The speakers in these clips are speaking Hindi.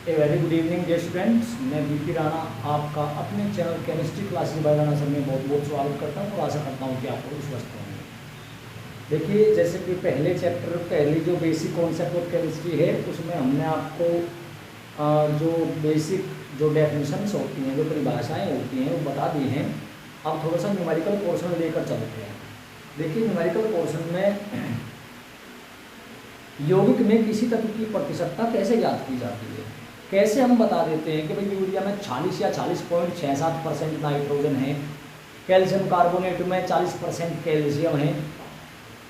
ए very good evening dear students, मैं बीपी राणा आपका अपने channel chemistry classes by Rana sir में बहुत बहुत स्वागत करता हूँ और आशा करता हूँ कि आप लोग स्वस्थ होंगे। देखिए, जैसे कि पहले चैप्टर पहली जो बेसिक कॉन्सेप्ट ऑफ केमिस्ट्री है उसमें हमने आपको जो बेसिक जो डेफिनेशंस होती हैं, जो परिभाषाएँ होती हैं वो बता दी हैं। अब थोड़ा सा न्यूमेरिकल पोर्शन लेकर चलते हैं। देखिए, न्यूमेरिकल पोर्शन में यौगिक में किसी तत्व की प्रतिशतता कैसे ज्ञात की जाती है। कैसे हम बता देते हैं कि भाई यूरिया में 40 या 40.67% नाइट्रोजन है, कैल्शियम कार्बोनेट में 40% कैल्शियम है।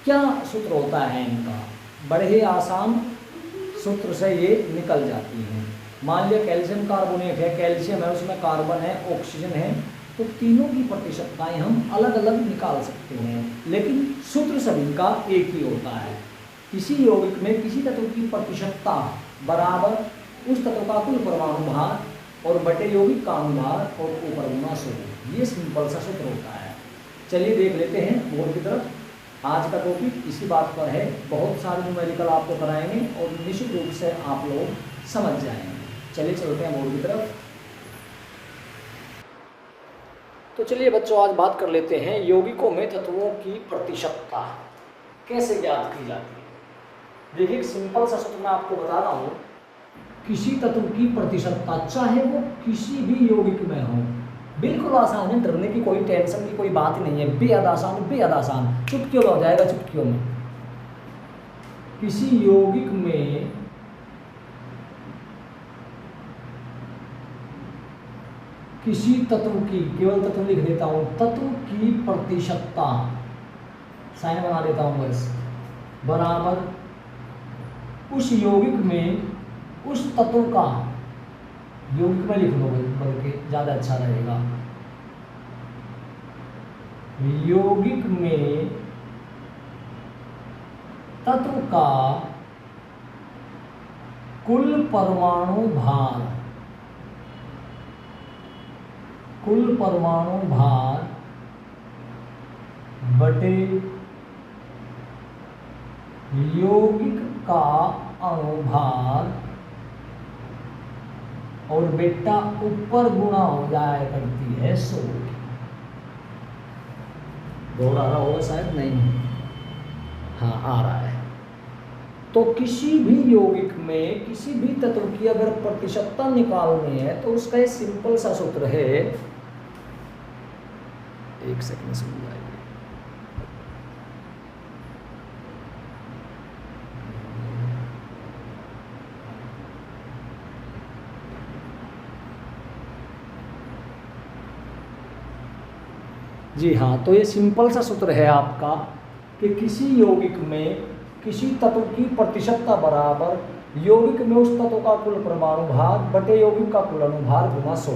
क्या सूत्र होता है इनका? बड़े ही आसान सूत्र से ये निकल जाती हैं। मान लिया कैल्शियम कार्बोनेट है, कैल्शियम है, उसमें कार्बन है, ऑक्सीजन है, तो तीनों की प्रतिशतताएँ हम अलग अलग निकाल सकते हैं, लेकिन सूत्र सभी का एक ही होता है। किसी यौगिक में किसी तत्व की प्रतिशतता बराबर उस तत्व का कुल परमाणु भार और बटे यौगिक का अनुभार और ऊपर गुना 100। ये सिंपल सा सूत्र होता है। चलिए देख लेते हैं बोर्ड की तरफ। आज का टॉपिक इसी बात पर है। बहुत सारे न्यूमेरिकल आपको कराएंगे और निश्चित रूप से आप लोग समझ जाएंगे। चलिए चलते हैं बोर्ड की तरफ। तो चलिए बच्चों, आज बात कर लेते हैं यौगिकों में तत्वों की प्रतिशतता कैसे ज्ञात की जाती है। देखिए, सिंपल सा सूत्र मैं आपको बता रहा हूँ। किसी तत्व की प्रतिशतता चाहे वो किसी भी यौगिक में हो, बिल्कुल आसान है, डरने की कोई टेंशन की कोई बात ही नहीं है। बेहद आसान, बेहद आसान, चुटकियों में हो जाएगा, चुटकियों में। किसी यौगिक में किसी तत्व की, केवल तत्व लिख देता हूं, तत्व की प्रतिशतता साइन बना देता हूं बस, बराबर उस यौगिक में उस तत्व का, यौगिक में लिख लो बल्कि ज़्यादा अच्छा रहेगा, यौगिक में तत्व का कुल परमाणु भार, कुल परमाणु भार बटे यौगिक का अनुभार और बेटा ऊपर गुणा हो जाया करती है 100। बोल आ रहा होगा शायद, नहीं, हाँ आ रहा है। तो किसी भी यौगिक में किसी भी तत्व की अगर प्रतिशतता निकालनी है तो उसका एक सिंपल सा सूत्र है, एक सेकंड सुन जाइए। जी हाँ, तो ये सिंपल सा सूत्र है आपका कि किसी यौगिक में किसी तत्व की प्रतिशतता बराबर यौगिक में उस तत्व का कुल परमाणु भार बटे यौगिक का कुल अनुभार गुना 100।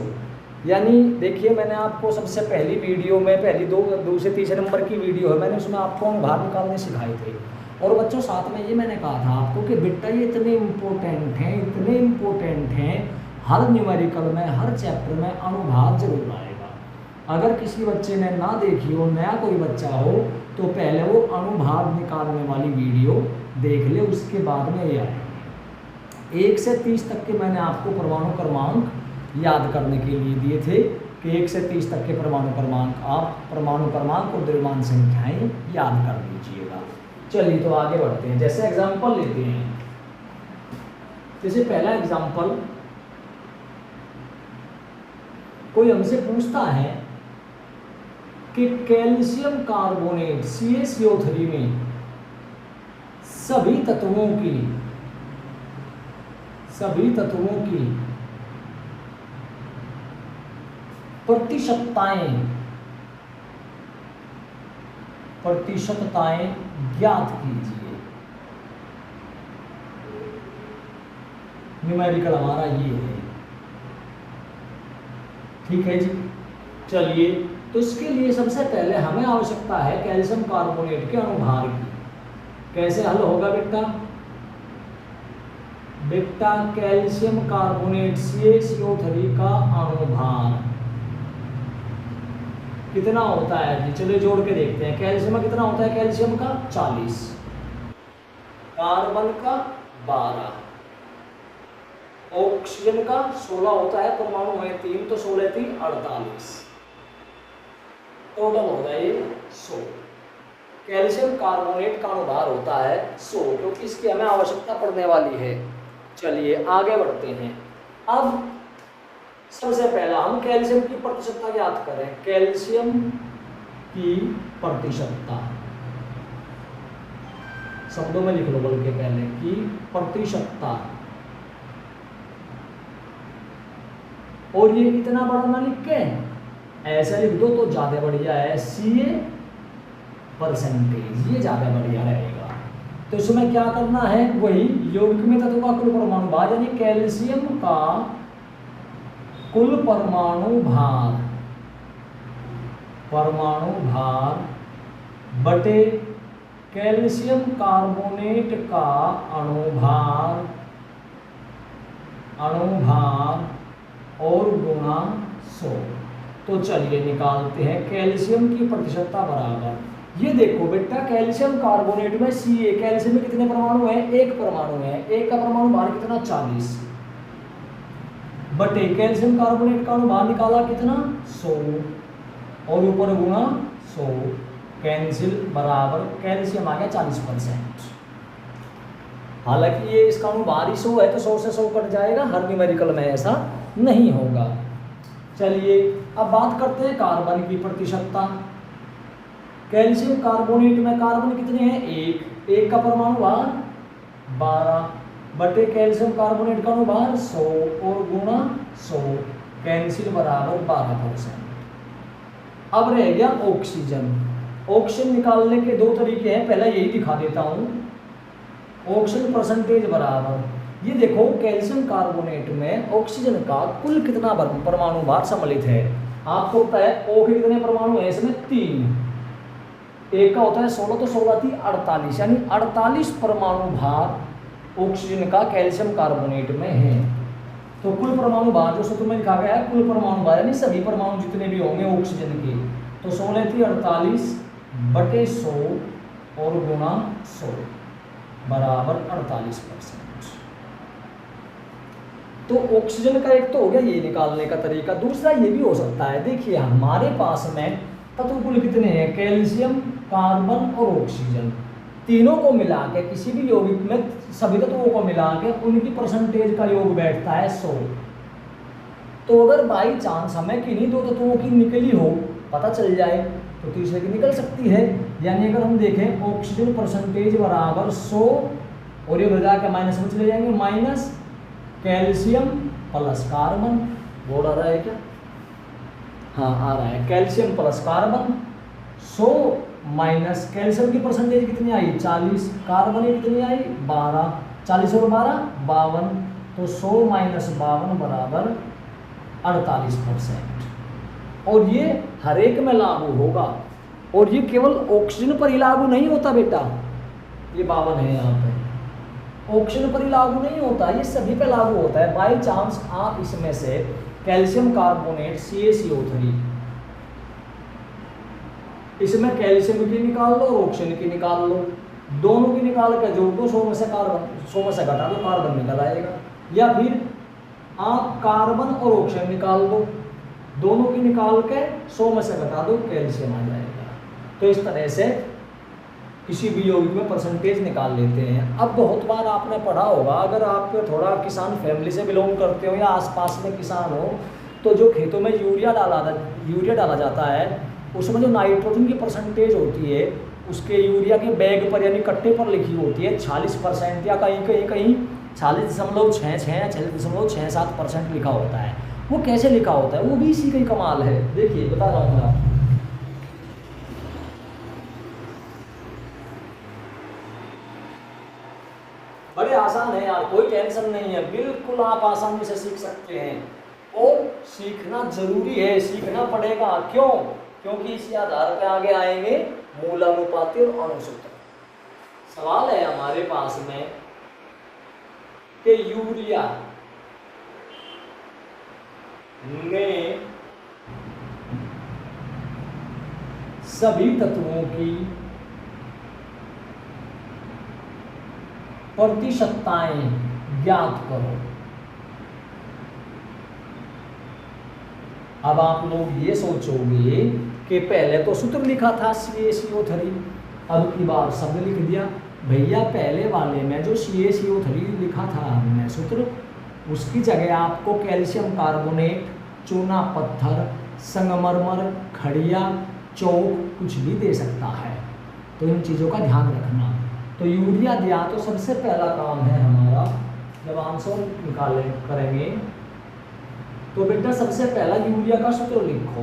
यानी देखिए, मैंने आपको सबसे पहली वीडियो में, पहली दो से तीसरे नंबर की वीडियो है, मैंने उसमें आपको अनुभार निकालने सिखाए थे। और बच्चों साथ में ये मैंने कहा था आपको कि बेटा ये इतने इम्पोर्टेंट हैं, इतने इम्पोर्टेंट हैं, हर न्यूमेरिकल में, हर चैप्टर में अनुभार जरूर आएगा। अगर किसी बच्चे ने ना देखी हो, नया कोई बच्चा हो, तो पहले वो अनुभार निकालने वाली वीडियो देख ले, उसके बाद में ये आएगा। 1 से 30 तक के मैंने आपको परमाणु क्रमांक याद करने के लिए दिए थे कि 1 से 30 तक के परमाणु क्रमांक, आप परमाणु क्रमांक और द्रव्यमान संख्याएं याद कर लीजिएगा। चलिए तो आगे बढ़ते हैं। जैसे एग्जाम्पल लेते हैं, जैसे पहला एग्जाम्पल, कोई हमसे पूछता है कि कैल्शियम कार्बोनेट CaCO3 में सभी तत्वों की प्रतिशतताएं ज्ञात कीजिए। न्यूमेरिकल हमारा ये है, ठीक है जी। चलिए, तो इसके लिए सबसे पहले हमें आवश्यकता है कैल्शियम कार्बोनेट के अनुभार की। कैसे हल होगा बेटा कैल्शियम कार्बोनेट CaCO3 का अनुभार कितना होता है जी? चलिए जोड़ के देखते हैं। कैल्शियम का कितना होता है? कैल्शियम का 40, कार्बन का 12, ऑक्सीजन का 16 होता है, परमाणु है 3, तो 16 3 48, टोटल हो गया ये 100। कैल्शियम कार्बोनेट का अनुभार होता है 100, क्योंकि इसकी हमें आवश्यकता पड़ने वाली है। चलिए आगे बढ़ते हैं। अब सबसे पहला हम कैल्शियम की प्रतिशतता ज्ञात करें। कैल्शियम की प्रतिशतता शब्दों में लिख लो, बल्कि पहले की प्रतिशतता, और ये इतना बड़ा ना लिख के ऐसा लिख दो तो ज्यादा बढ़िया है, CA परसेंटेज, ये ज्यादा बढ़िया रहेगा। तो इसमें क्या करना है, वही यौगिक में तत्व का कुल परमाणु भार, यानी कैल्शियम का कुल परमाणु भार बटे कैल्शियम कार्बोनेट का अणुभार और गुणा 100। तो चलिए निकालते हैं। कैल्शियम की प्रतिशतता बराबर, ये देखो बेटा, कैल्शियम कार्बोनेट में Ca, कैल्शियम में कितने परमाणु हैं, एक परमाणु है, एक का परमाणु भार कितना 40, बटे कैल्शियम कार्बोनेट का अनुभार निकाला कितना 100, और ऊपर गुणा 100, कैंसिल बराबर कैल्शियम आ गया 40%। हालांकि ये इसका अनुभार ही 100 है, तो 100 से 100 कट जाएगा, हर न्यूमेरिकल में ऐसा नहीं होगा। चलिए अब बात करते हैं कार्बन की प्रतिशतता। कैल्शियम कार्बोनेट में कार्बन कितने हैं, एक का परमाणु भार 12, बटे कैल्शियम कार्बोनेट का अनुभार 100 और गुणा 100, कैंसिल बराबर 12%। अब रह गया ऑक्सीजन। ऑक्सीजन निकालने के दो तरीके हैं, पहला यही दिखा देता हूं। ऑक्सीजन परसेंटेज बराबर, ये देखो कैल्शियम कार्बोनेट में ऑक्सीजन का कुल कितना परमाणु भार सम्मिलित है। आपको पता है O के कितने परमाणु है, इसमें 3, एक का होता है 16, तो 16 थी 48, यानी 48 परमाणु भार ऑक्सीजन का कैल्शियम कार्बोनेट में है। तो कुल परमाणु भार जो सूत्र में लिखा गया है, कुल परमाणु भार यानी सभी परमाणु जितने भी होंगे ऑक्सीजन के, तो 16 थी 48 बटे 100 और गुणा 100 बराबर 48%। तो ऑक्सीजन का एक तो हो गया ये निकालने का तरीका, दूसरा ये भी हो सकता है। देखिए हमारे पास में तत्व कुल कितने हैं, कैल्शियम, कार्बन और ऑक्सीजन, तीनों को मिला के किसी भी यौगिक में सभी तत्वों को मिला के उनकी परसेंटेज का योग बैठता है 100। तो अगर बाई चांस हमें किन्हीं दो तत्वों की निकली हो, पता चल जाए, तो तीसरे की निकल सकती है। यानी अगर हम देखें ऑक्सीजन परसेंटेज बराबर 100, और ये बजा के माइनस में चले जाएंगे, minus calcium plus carbon, board आ रहा है क्या, हाँ आ रहा है, calcium plus carbon 100 minus calcium की परसेंटेज कितनी आई 40, कार्बन की कितनी आई 12, 40 और 12 52, तो 100 माइनस 52 बराबर 48%। और ये हर एक में लागू होगा, और ये केवल ऑक्सीजन पर ही लागू नहीं होता बेटा, ये 52 है यहाँ पे, ऑक्सीजन पर ही लागू नहीं होता, ये सभी पे लागू होता है। बाई चांस आप इसमें से कैल्शियम कार्बोनेट CaCO3, इसमें कैल्शियम की निकाल लो और ऑक्सीजन की निकाल लो, दोनों की निकाल के जोड़ दो, 100 में से कार्बन 100 में से घटा दो, कार्बन निकल आएगा। या फिर आप कार्बन और ऑक्सीजन निकाल दो, दोनों की निकाल के 100 में से घटा दो, कैल्शियम आ जाएगा। तो इस तरह से किसी भी यौगिक में परसेंटेज निकाल लेते हैं। अब बहुत बार आपने पढ़ा होगा, अगर आप थोड़ा किसान फैमिली से बिलोंग करते हो या आसपास में किसान हो, तो जो खेतों में यूरिया डाला जाता है, उसमें जो नाइट्रोजन की परसेंटेज होती है, उसके यूरिया के बैग पर यानी कट्टे पर लिखी होती है 40% या कहीं 40.66 या 40.67% लिखा होता है। वो कैसे लिखा होता है, वो भी इसी का ही कमाल है। देखिए बता रहा हूँ मैं, बड़े आसान है यार, कोई टेंशन नहीं है, बिल्कुल आप आसानी से सीख सकते हैं। और सीखना जरूरी है, सीखना पड़ेगा। क्यों? क्योंकि इसी आधार पे आगे आएंगे मूलानुपाती और अणुसूत्र। सवाल है हमारे पास में कि यूरिया में सभी तत्वों की प्रतिशतताएं ज्ञात करो। अब आप लोग ये सोचोगे कि पहले तो सूत्र लिखा था CaCO3, अब की बार शब्द लिख दिया। भैया पहले वाले में जो CaCO3 लिखा था हमने सूत्र, उसकी जगह आपको कैल्शियम कार्बोनेट, चूना पत्थर, संगमरमर, खड़िया, चौक कुछ भी दे सकता है। तो इन चीज़ों का ध्यान रखना। तो यूरिया दिया तो सबसे पहला काम है हमारा, जब आंसर निकालें करेंगे तो बेटा सबसे पहला यूरिया का सूत्र लिखो।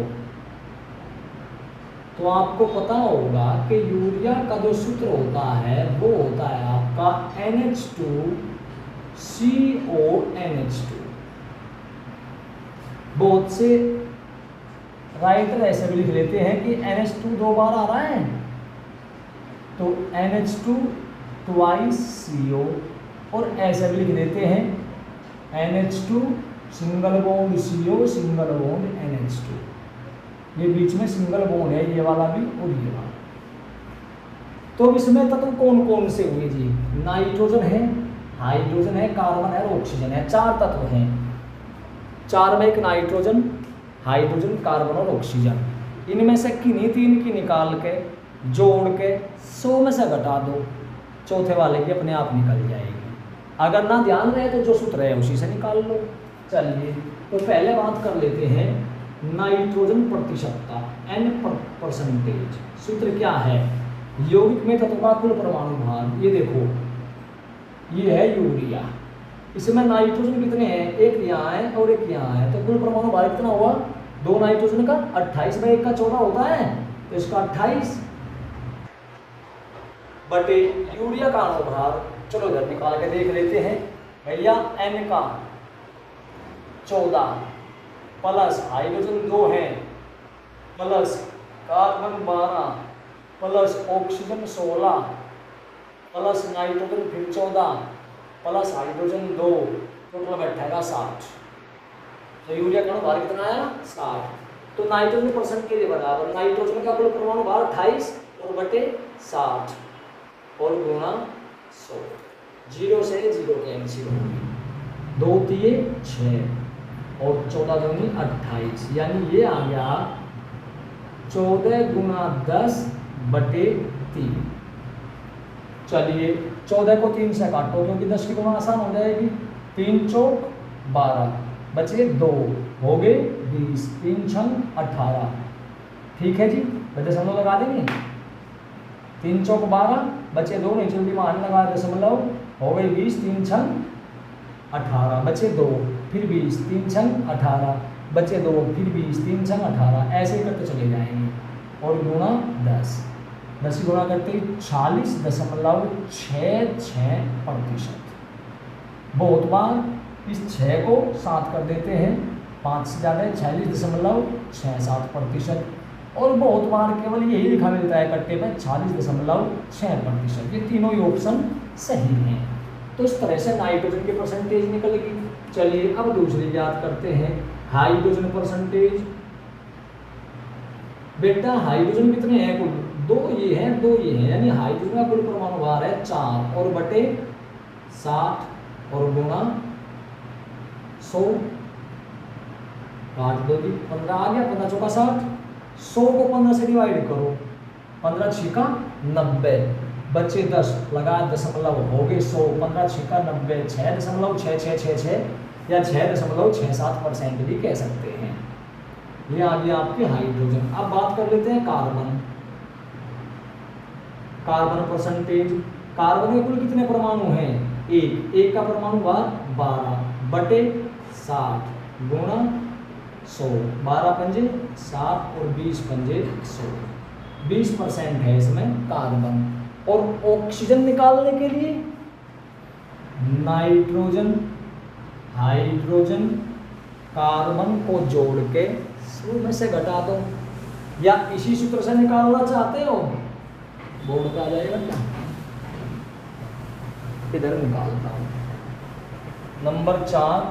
तो आपको पता होगा कि यूरिया का जो सूत्र होता है वो होता है आपका NH2CONH2। बहुत से राइटर ऐसे भी लिख लेते हैं कि NH2 दो बार आ रहा है, तो NH2 ट्वाइस CO, और ऐसे भी लिख देते हैं NH2 single bond CO single bond NH2। ये बीच में सिंगल बॉन्ड है, ये वाला भी और ये वाला। तो इसमें तत्व कौन कौन से हुए जी? नाइट्रोजन है, हाइड्रोजन है, कार्बन है और ऑक्सीजन है। 4 तत्व हैं। 4 में एक नाइट्रोजन, हाइड्रोजन, कार्बन और ऑक्सीजन। इनमें से किन्हीं 3 की निकाल के जोड़ के 100 में से घटा दो, चौथे वाले की अपने आप निकल जाएगी। अगर ना ध्यान रहे तो जो सूत्र है उसी से निकाल लो। चलिए तो पहले बात कर लेते हैं नाइट्रोजन प्रतिशतता, N%। सूत्र क्या है? यौगिक में तत्व का कुल परमाणु भार। ये देखो, ये है यूरिया, इसमें नाइट्रोजन कितने हैं? एक यहाँ है और एक यहाँ है, तो कुल परमाणु भार कितना हुआ? 2 नाइट्रोजन का 28 में 1 का 14 होता है, तो इसका 28 बटे यूरिया का अनुभार। चलो इधर निकाल के देख लेते हैं भैया। N का 14 प्लस हाइड्रोजन 2 है, plus carbon 12, plus oxygen 16, plus nitrogen फिर 14, प्लस हाइड्रोजन 2, टोटल बैठेगा 60। तो यूरिया का अनुभार कितना आया? 60। तो नाइट्रोजन परसेंटेज बराबर नाइट्रोजन का कुल परमाणु भार 28 और बटे 60 और गुणा 100। 0 से 0 कैंसिल होगी, 2 तिये 6 और 14 दूनी 28, यानी ये आ गया 14 गुणा 10 बटे 3। चलिए 14 को 3 से काटो क्योंकि 10 की गुणा आसान हो जाएगी। 3 चौक 12, बचे 2, हो गए 20, 3 छंग 18। ठीक है जी, दशमलव लगा देंगे। 3 चौक 12, बचे 2, नहीं चलती मान लगा दशमलव, हो गए 20, 3 छंग 18, बचे 2, फिर 20, 3 छंग 18, बचे 2, फिर 20, 3 छंग 18, ऐसे ही करते चले जाएंगे और गुणा 10 गुणा करते ही 40.66%। बहुत बार इस 6 को 7 कर देते हैं, 5 से ज़्यादा 46.67%, और बहुत बार केवल यही लिखा मिलता है कट्टे में 40.6%। ये तीनों ही ऑप्शन सही हैं। तो इस तरह से नाइट्रोजन की परसेंटेज निकलेगी। चलिए अब दूसरी याद करते हैं, हाइड्रोजन परसेंटेज। बेटा हाइड्रोजन कितने हैं कुल? 2 ये हैं, 2 ये हैं, यानी हाइड्रोजन का कुल परमाणु भार है 4 और बटे 60 और गुणा 100। काट दो जी, 15 आ गया, 15 चौका 60। 100 को 15 से डिवाइड करो, 15 छिका 90, बच्चे 10 लगा दशमलव, हो गए 100। 15 छिका 90, 6.6666 या 6.67% भी कह सकते हैं। ये आ गया आपके हाइड्रोजन। अब बात कर लेते हैं कार्बन। Carbon percentage. कार्बन के कुल कितने परमाणु हैं? 1 का परमाणु भार 12 बटे 60 गुणा 100। 12 पंजे 60 और 20 पंजे 100, 20% है इसमें कार्बन। और ऑक्सीजन निकालने के लिए नाइट्रोजन, हाइड्रोजन, कार्बन को जोड़ के 100 में से घटा दो, या इसी सूत्र से निकालना चाहते हो बोर्ड पे आ जाएगा क्या? इधर निकालता हूं। नंबर 4,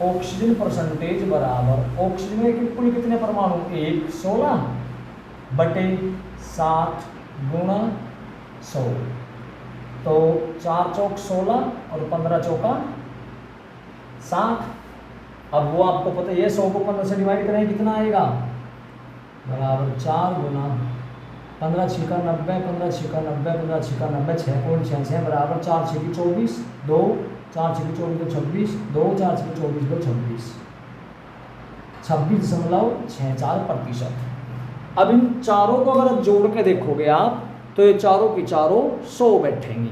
ऑक्सीजन परसेंटेज बराबर ऑक्सीजन के कुल कितने परमाणु? 1, 16 बटे 60 गुणा 100। तो 4 चौक 16 और 15 चौका 60। अब वो आपको पता है 100 को 15 से डिवाइड करें कितना आएगा, बराबर 4 गुना 15 छिका 90, 15 छिका 90, 15 छिका 90, 6.66 बराबर 4 छिकी 24, 2 4 छिकी 24 तो 26, 2 4 छिकी 24 तो 26, 26.64%। अब इन चारों को अगर जोड़ के देखोगे आप तो ये चारों की चारों 100 बैठेंगी।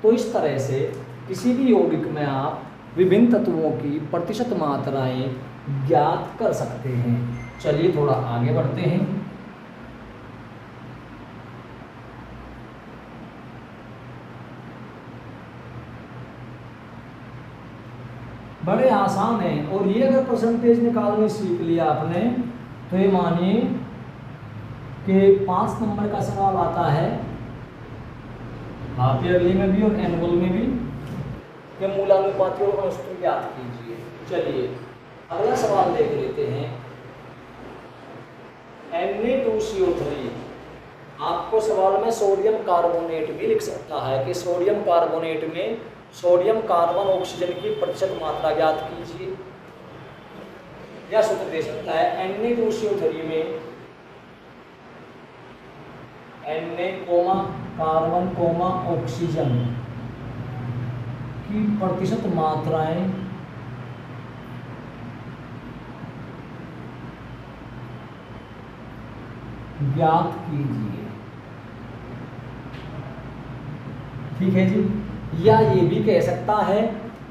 तो इस तरह से किसी भी यौगिक में आप विभिन्न तत्वों की प्रतिशत मात्राएं ज्ञात कर सकते हैं। चलिए थोड़ा आगे बढ़ते हैं। बड़े आसान है और ये अगर परसेंटेज निकालने सीख लिया आपने तो ये मानिए कि 5 नंबर का सवाल आता है हाफ ईयरली में भी और एनुअल में भी कि मूलानुपाती और अनुसूत्र ज्ञात कीजिए। चलिए अगला सवाल देख लेते हैं। Na2CO3 आपको सवाल में सोडियम कार्बोनेट भी लिख सकता है कि सोडियम कार्बोनेट में सोडियम कार्बन ऑक्सीजन की प्रतिशत मात्रा ज्ञात कीजिए, या सूत्र दे सकता है Na2CO3 में Na, कार्बन, ऑक्सीजन की प्रतिशत मात्राएं ज्ञात कीजिए। ठीक है जी। या ये भी कह सकता है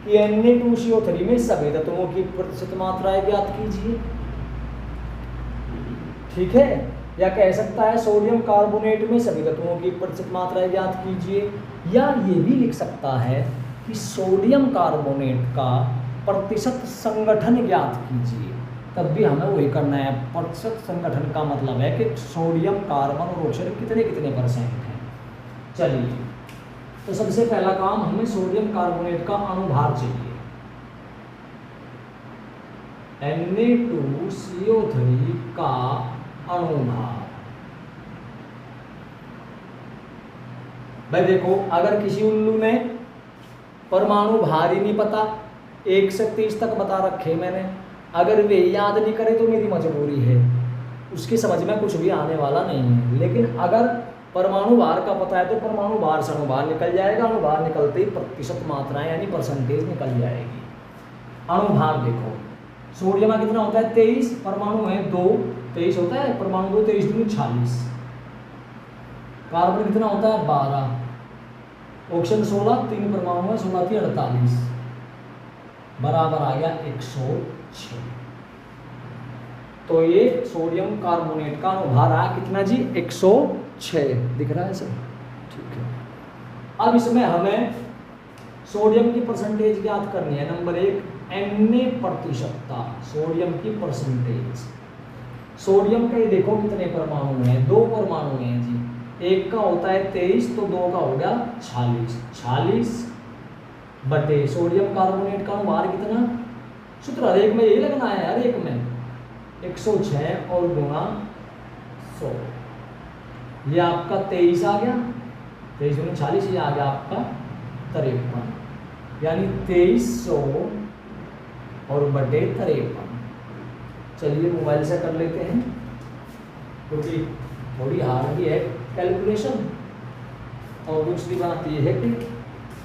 कि Na2CO3 में सभी तत्वों की प्रतिशत मात्राएं ज्ञात कीजिए। ठीक है। या कह सकता है सोडियम कार्बोनेट में सभी तत्वों की प्रतिशत मात्राएं ज्ञात कीजिए। या ये भी लिख सकता है कि सोडियम कार्बोनेट का प्रतिशत संगठन ज्ञात कीजिए। तब भी हमें वही करना है। प्रतिशत संगठन का मतलब है कि सोडियम कार्बन और ऑक्सीजन कितने कितने परसेंट हैं। चलिए तो सबसे पहला काम हमें सोडियम कार्बोनेट का अणुभार चाहिए। Na2CO3 का अणुभार। भाई देखो अगर किसी उल्लू ने परमाणु भार ही नहीं पता, 1 से 30 तक बता रखे मैंने, अगर वे याद नहीं करे तो मेरी मजबूरी है, उसकी समझ में कुछ भी आने वाला नहीं है। लेकिन अगर परमाणु भार का पता है तो परमाणु भार से अणुभार निकल जाएगा, अणुभार निकलते ही प्रतिशत मात्राएं यानी परसेंटेज निकल जाएगी। अणुभार देखो सोडियम में कितना होता है 23, परमाणु है 2, 23 होता है, परमाणु 2 23 दूनी 46। कार्बन कितना होता है 12, ऑक्सीजन 16, 3 परमाणु है 16 थी 48, बराबर आ गया 106। तो ये सोडियम कार्बोनेट का अणुभार आया कितना जी 106, दिख रहा है सर। ठीक है। अब इसमें हमें सोडियम की परसेंटेज ज्ञात करनी है। नंबर 1 Na प्रतिशतता, सोडियम की परसेंटेज। सोडियम का ये देखो कितने परमाणु हैं, 2 परमाणु हैं जी। एक का होता है 23 तो 2 का हो गया 46, 46 बटे सोडियम कार्बोनेट का अणुभार कितना, सूत्र हर एक में यही लगना है, हर एक में 106 और गुणा 100। ये आपका 23 आ गया, 23 गुना 40, ये आ गया आपका 53, यानी 2300 और बटे 53। चलिए मोबाइल से कर लेते हैं क्योंकि थोड़ी हार्ड भी है कैलकुलेशन और दूसरी बात ये है कि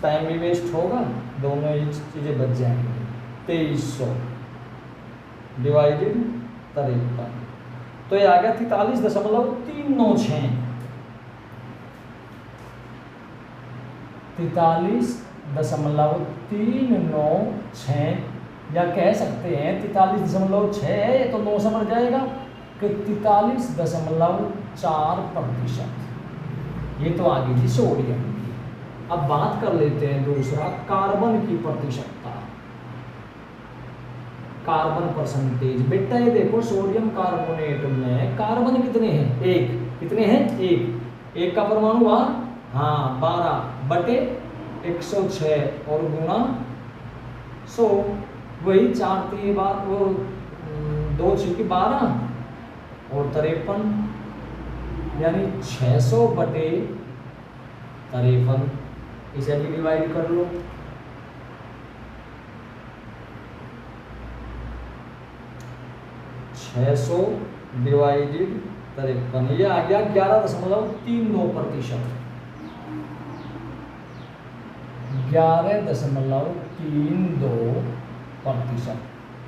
टाइम भी वेस्ट होगा, दोनों ही चीज़ें बच जाएंगी। 2300 डिवाइडेड 53 तो ये आ गया 43.396, 43.396, या कह सकते हैं 43.6 है, ये तो 9 से मर जाएगा कि 43.4%। ये तो आ गई थी सोडियम की। अब बात कर लेते हैं दूसरा कार्बन की प्रतिशतता, कार्बन परसेंटेज। बेटा ये देखो सोडियम कार्बोनेट में कार्बन कितने हैं, 1, कितने हैं 1 का परमाणु भार हाँ 12 बटे 106 और गुणा 100, वही 4 3 बार वो 2 6 12 और 53, यानी 600 बटे 53। इसे भी डिवाइड कर लो, 600 डिवाइडेड 53, ये आ गया 11.32%। 11.32%।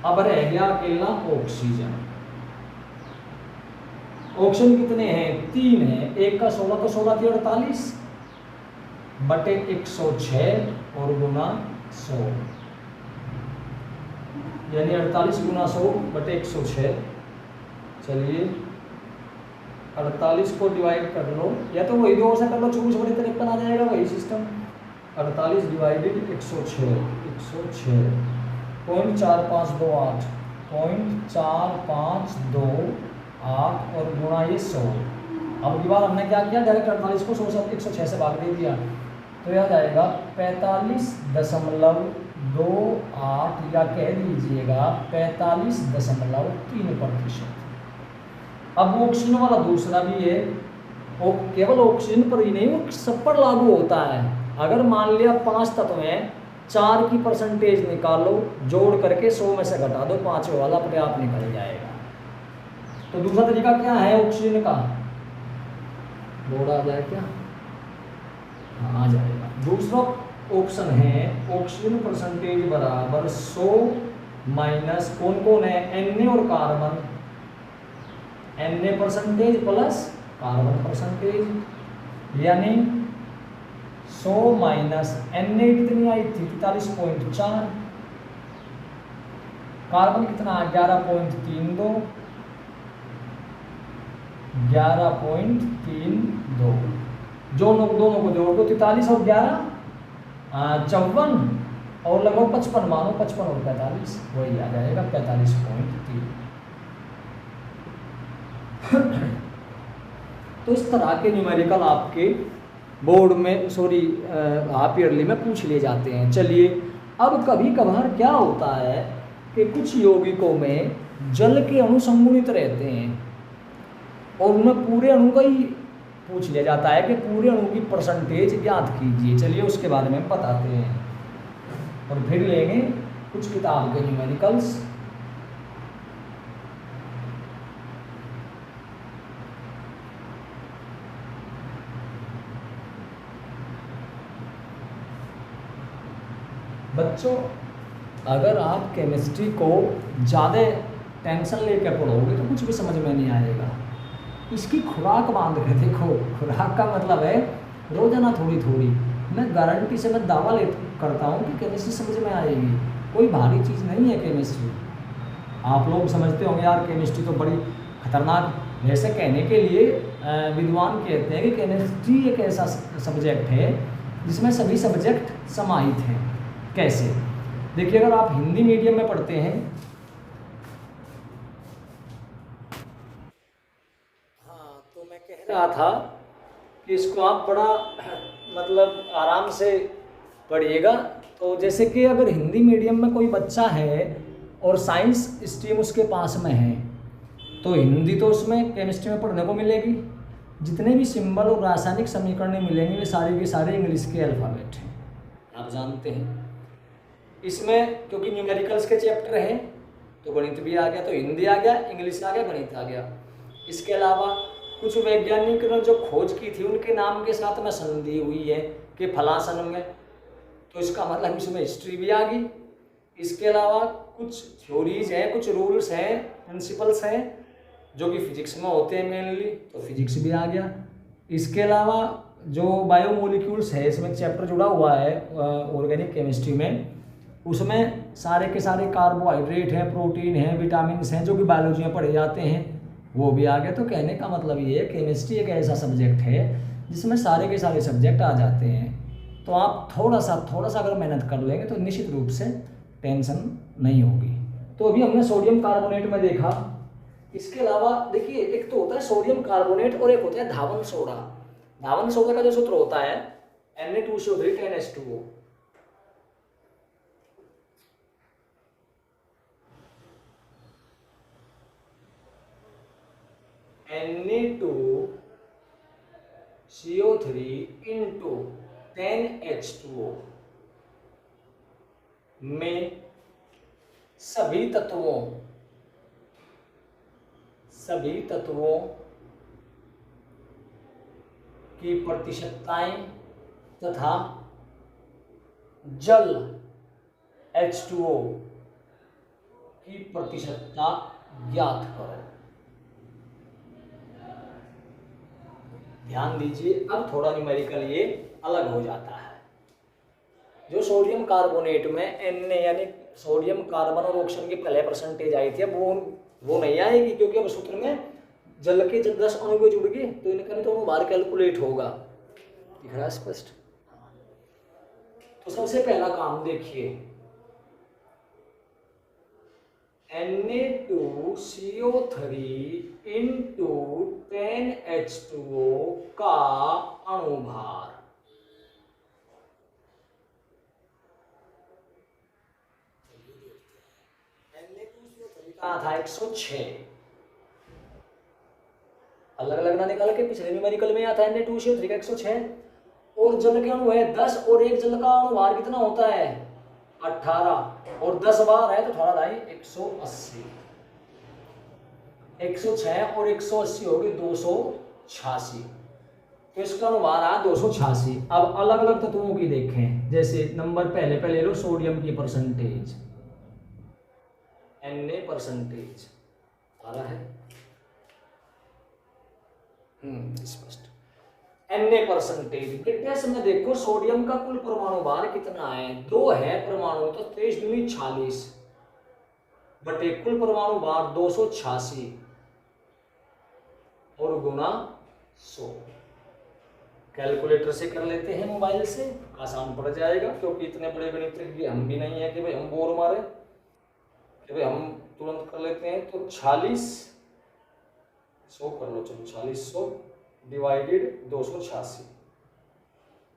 अब रह गया अकेला ऑक्सीजन। ऑक्सीजन कितने हैं? 3 है। एक का 16 तो 16 थी 48 बटे 106 और गुना 100, यानी 48 गुना 100 बटे 106। चलिए 48 को डिवाइड कर लो, या तो वही 2 से कर लो, 24 बटे 53 आ जाएगा, वही सिस्टम। 48 डिवाइडेड 106, 106.4528, 0.4528 और गुणा ये 100। अब की बार हमने क्या किया, डायरेक्ट 48 को 106 से भाग दे दिया, तो यह जाएगा 45.28, या कह दीजिएगा 45.3%। अब ऑक्सीजन वाला दूसरा भी है, और केवल ऑक्सीजन पर ही नहीं, वो सब पर लागू होता है। अगर मान लिया 5 तत्व हैं, 4 की परसेंटेज निकालो, जोड़ करके 100 में से घटा दो, 5 वाला अपने आप निकल जाएगा। तो दूसरा तरीका क्या है ऑक्सीजन का? बोर्ड आ जाए क्या? हाँ, आ जाएगा। दूसरा ऑप्शन है ऑक्सीजन परसेंटेज बराबर 100 माइनस कौन कौन है, Na और carbon, Na percentage plus carbon percentage, यानी 100 माइनस Na कितनी आई थी 43.4, कार्बन कितना 11.32, 11.32, जो लोग दोनों को जोड़ दो 43 और 11 54 और लगभग 55, मानो 55 और 45, वही आ जाएगा 45.3। तो इस तरह के न्यूमेरिकल आपके बोर्ड में हाफ ईयरली में पूछ लिए जाते हैं। चलिए, अब कभी कभार क्या होता है कि कुछ यौगिकों में जल के अणु सम्मिलित रहते हैं और उनमें पूरे अणु का ही पूछ लिया जाता है कि पूरे अणु की परसेंटेज ज्ञात कीजिए। चलिए उसके बारे में बताते हैं और फिर लेंगे कुछ किताब के न्यूमेरिकल्स। बच्चों, अगर आप केमिस्ट्री को ज़्यादा टेंशन लेकर पढ़ोगे तो कुछ भी समझ में नहीं आएगा। इसकी खुराक बांध के देखो। खुराक का मतलब है रोजाना थोड़ी थोड़ी। मैं गारंटी से मैं दावा करता हूँ कि केमिस्ट्री समझ में आएगी। कोई भारी चीज़ नहीं है केमिस्ट्री। आप लोग समझते होंगे यार केमिस्ट्री तो बड़ी खतरनाक, वैसे कहने के लिए विद्वान कहते हैं कि केमिस्ट्री एक ऐसा सब्जेक्ट है जिसमें सभी सब्जेक्ट समाहित हैं। कैसे? देखिए, अगर आप हिंदी मीडियम में पढ़ते हैं, हाँ, तो मैं कह रहा था कि इसको आप बड़ा मतलब आराम से पढ़िएगा। तो जैसे कि अगर हिंदी मीडियम में कोई बच्चा है और साइंस स्ट्रीम उसके पास में है तो हिंदी तो उसमें केमिस्ट्री में पढ़ने को मिलेगी। जितने भी सिंबल और रासायनिक समीकरण मिलेंगे वे सारे के सारे इंग्लिश के अल्फ़ाबेट हैं, आप जानते हैं। इसमें क्योंकि न्यूमेरिकल्स के चैप्टर हैं तो गणित भी आ गया, तो हिंदी आ गया, इंग्लिश आ गया, गणित आ गया। इसके अलावा कुछ वैज्ञानिक ने जो खोज की थी उनके नाम के साथ में संधि हुई है कि फलां सन में, तो इसका मतलब इसमें हिस्ट्री भी आ गई। इसके अलावा कुछ थ्योरीज हैं, कुछ रूल्स हैं, प्रिंसिपल्स हैं जो कि फिजिक्स में होते हैं मेनली, तो फिजिक्स भी आ गया। इसके अलावा जो बायोमोलिक्यूल्स है, इसमें चैप्टर जुड़ा हुआ है ऑर्गेनिक केमिस्ट्री में, उसमें सारे के सारे कार्बोहाइड्रेट हैं, प्रोटीन हैं, विटामिन हैं जो कि बायोलॉजी में पढ़े जाते हैं, वो भी आ गए। तो कहने का मतलब ये है केमिस्ट्री एक ऐसा सब्जेक्ट है जिसमें सारे के सारे सब्जेक्ट आ जाते हैं। तो आप थोड़ा सा अगर मेहनत कर लेंगे तो निश्चित रूप से टेंशन नहीं होगी। तो अभी हमने सोडियम कार्बोनेट में देखा। इसके अलावा देखिए, एक तो होता है सोडियम कार्बोनेट और एक होता है धावन सोडा। धावन सोडा का जो सूत्र होता है Na2CO3 10H2O। Na2CO3 into 10H2O में सभी तत्वों सभी तत्वों की प्रतिशतताएं तथा जल H2O की प्रतिशतता ज्ञात करो। ध्यान दीजिए, अब थोड़ा न्यूमेरिकल ये अलग हो जाता है। जो सोडियम कार्बोनेट में Na यानी सोडियम कार्बन और ऑक्सीजन की पहले परसेंटेज आई थी, अब वो नहीं आएगी, क्योंकि अब सूत्र में जल के जब 10 अणु को जुड़ गए तो इनका तो बाहर कैलकुलेट होगा। दिख रहा है स्पष्ट? तो सबसे पहला काम देखिए, Na2CO3 इंटू 10H2O का अणुभार। Na2CO3 का था 106, अलग अलग ना निकाल के पिछले न्यूमेरिकल में आता है Na2CO3 का 106, और जल के अणु है 10, और एक जल का अणुभार कितना होता है 18, और 10 बार है तो थोड़ा दाई 180, 106 और 180 हो गए 286, तो इसका अनुभार आया 286। अब अलग अलग तत्वों की देखें, जैसे नंबर पहले ले लो सोडियम की परसेंटेज, Na परसेंटेज आ रहा है स्पष्ट। Na परसेंटेज टेस्ट में देखो, सोडियम का कुल परमाणु भार कितना है, 2 है परमाणु, तो 23 दूनी 46 बटे कुल परमाणु भार 286 और गुना 100। कैलकुलेटर से कर लेते हैं, मोबाइल से आसान पड़ जाएगा, क्योंकि इतने बड़े गणितज्ञ हम भी नहीं है कि भाई हम बोर मारे कि भाई हम तुरंत कर लेते हैं। तो 46 100 कर लो, चलो 4600 डिवाइडेड 286,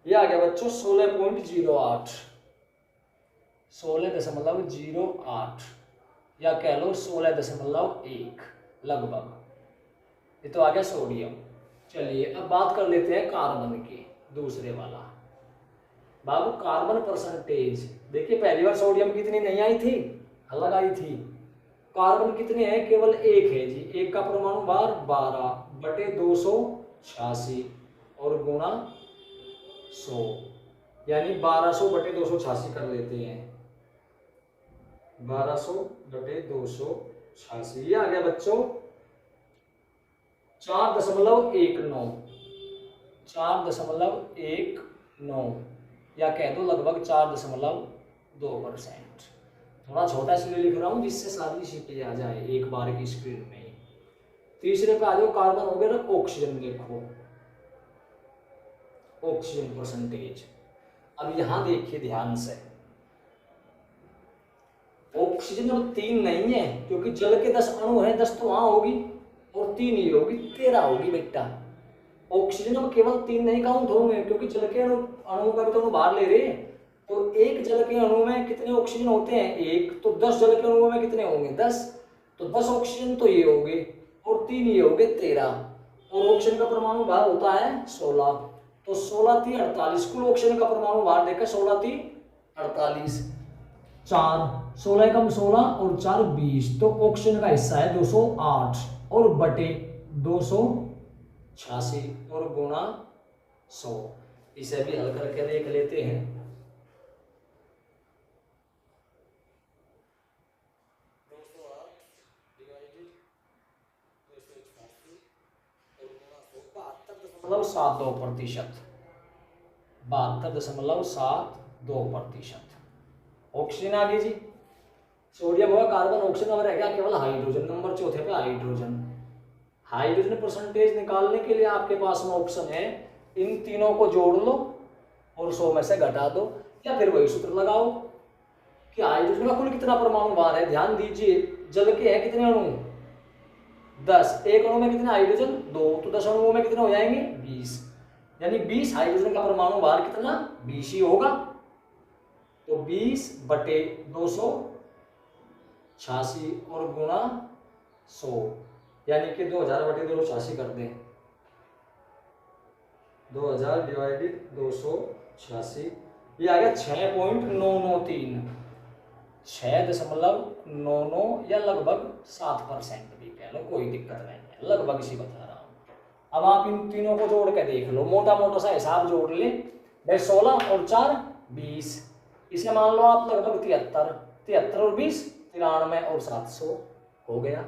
ये आ गया बच्चों 16.08, 16.08 या कह लो 16.1 लगभग, ये तो आ गया सोडियम। चलिए अब बात कर लेते हैं कार्बन की, दूसरे वाला। बाबू कार्बन परसेंटेज देखिए, पहली बार सोडियम कितनी नहीं आई थी, अलग आई थी। कार्बन कितने हैं, केवल 1 है जी, 1 का परमाणु भार 12 बटे 286 और गुणा 100, यानी 1200 बटे 286 कर लेते हैं, 1200 बटे 286, ये आ गया बच्चों 4.19, 4.19 या कह दो लगभग 4.2%। थोड़ा छोटा इसलिए लिख रहा हूं जिससे सारी सीटें आ जाए एक बार की स्क्रीन में ही। तीसरे पे आ जाओ, कार्बन हो गया ना, ऑक्सीजन देखो, ऑक्सीजन परसेंटेज। अब यहां देखिए ध्यान से, ऑक्सीजन अब 3 नहीं है, क्योंकि जल के 10 अणु हैं, 10 तो वहां होगी और 3 ही होगी, 13 होगी बेटा। ऑक्सीजन अब केवल 3 नहीं काउंट होंगे, क्योंकि जल के अणुओं का भी तो अणु बाहर ले रहे हैं। तो एक जल के अणु में कितने ऑक्सीजन होते हैं, 1, तो 10 जल के अणुओं में कितने होंगे 10, तो 10 ऑक्सीजन तो ये हो गए और 3 ये हो गए 13, और ऑक्सीजन का परमाणु भार होता है 16, तो 16 3 48, कुल ऑक्सीजन का परमाणु भार देखा 16 3 48, 4 16 कम 16 और 4 20, तो ऑक्सीजन का हिस्सा है 208 और बटे 286 और गुणा 100। इसे भी हल करके देख लेते हैं। मतलब 72%, 72.72%। ऑक्सीजन आ गई जी, सोडियम हुआ, कार्बन, ऑक्सीजन, और रह गया केवल हाइड्रोजन। नंबर चौथे पे हाइड्रोजन। हाइड्रोजन परसेंटेज निकालने के लिए आपके पास में ऑप्शन है, इन तीनों को जोड़ लो और 100 में से घटा दो, या फिर वही सूत्र लगाओ कि हाइड्रोजन का कुल कितना परमाणु भार है। ध्यान दीजिए, जल के है कितने अणु 10, एक अणु में कितने हाइड्रोजन 2, तो 10 अणुओं में कितने हो जाएंगे 20, यानी 20 हाइड्रोजन का परमाणु भार कितना 20 ही होगा। तो 20 बटे 286 और गुणा 100, यानी कि 2000 बटे 286 कर दें, 2000 डिवाइडेड 286, ये आ गया 6.993, 6.99 या लगभग 7% भी कह लो, कोई दिक्कत नहीं है, लगभग इसी बता रहा हूँ। अब आप इन तीनों को जोड़ के देख लो, मोटा मोटा सा हिसाब जोड़ ले भाई, 16 और 4 20, इसे मान लो आप लगभग 73, 73 और 20 93 और 700 हो गया।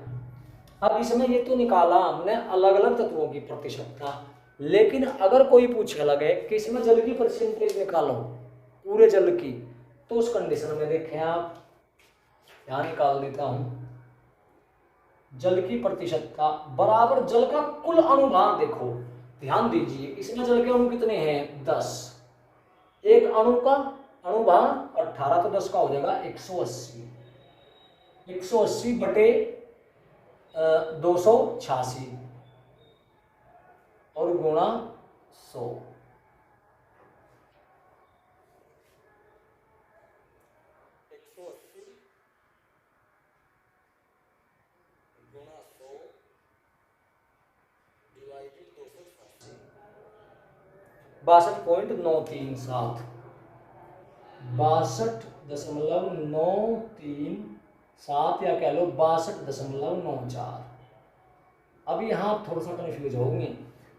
अब इसमें ये तो निकाला हमने अलग अलग तत्वों की प्रतिशतता, लेकिन अगर कोई पूछे लगे कि इसमें जल की परसेंटेज निकालो पूरे जल की, तो उस कंडीशन में देखें आप, यहां निकाल देता हूं, जल की प्रतिशतता बराबर जल का कुल अणुभार। देखो ध्यान दीजिए, इसमें जल के अणु कितने हैं 10, एक अणु का अणुभार 18, तो 10 का हो जाएगा 180, 180 बटे 286 और गुणा 100। गुणा 100 डिवाइडेड 286, 62.937, 62.937 या कह लो 62.94। अब यहाँ आप थोड़ा सा कन्फ्यूज होंगे।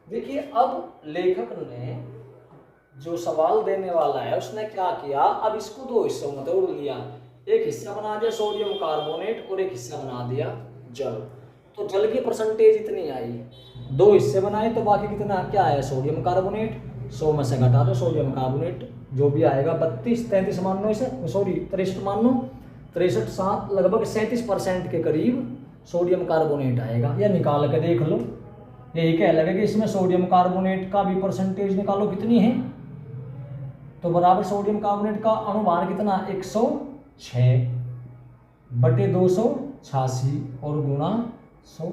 देखिए अब लेखक ने जो सवाल देने वाला है उसने क्या किया, अब इसको दो हिस्सों में तोड़ लिया, एक हिस्सा बना दिया सोडियम कार्बोनेट और एक हिस्सा बना दिया जल। तो जल की परसेंटेज इतनी आई, दो हिस्से बनाए तो बाकी कितना क्या आया, सोडियम कार्बोनेट, 100 में से घटा दो सोडियम कार्बोनेट, जो भी आएगा 32, 33 मान लो इसे, सॉरी 63 मान लो, 63, 7 लगभग 37% के करीब सोडियम कार्बोनेट आएगा। या निकाल के देख लो, यही कह लगे कि इसमें सोडियम कार्बोनेट का भी परसेंटेज निकालो कितनी है, तो बराबर सोडियम कार्बोनेट का अणुभार कितना 106 बटे 286 और गुणा 100,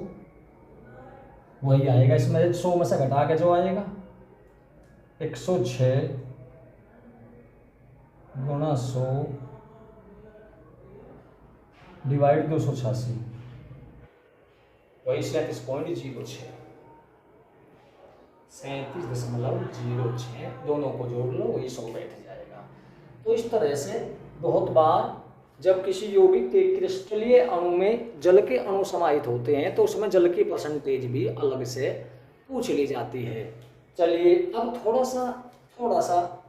वही आएगा। इसमें 100 में से घटा के जो आएगा 106 गुणा 100 डिवाइड 286, वही 37.06, 37.06, दोनों को जोड़ लो वही 100 बैठ जाएगा। तो इस तरह से बहुत बार जब किसी यौगिक के क्रिस्टलीय अणु में जल के अणु समाहित होते हैं तो उसमें जल की परसेंटेज भी अलग से पूछ ली जाती है। चलिए अब थोड़ा सा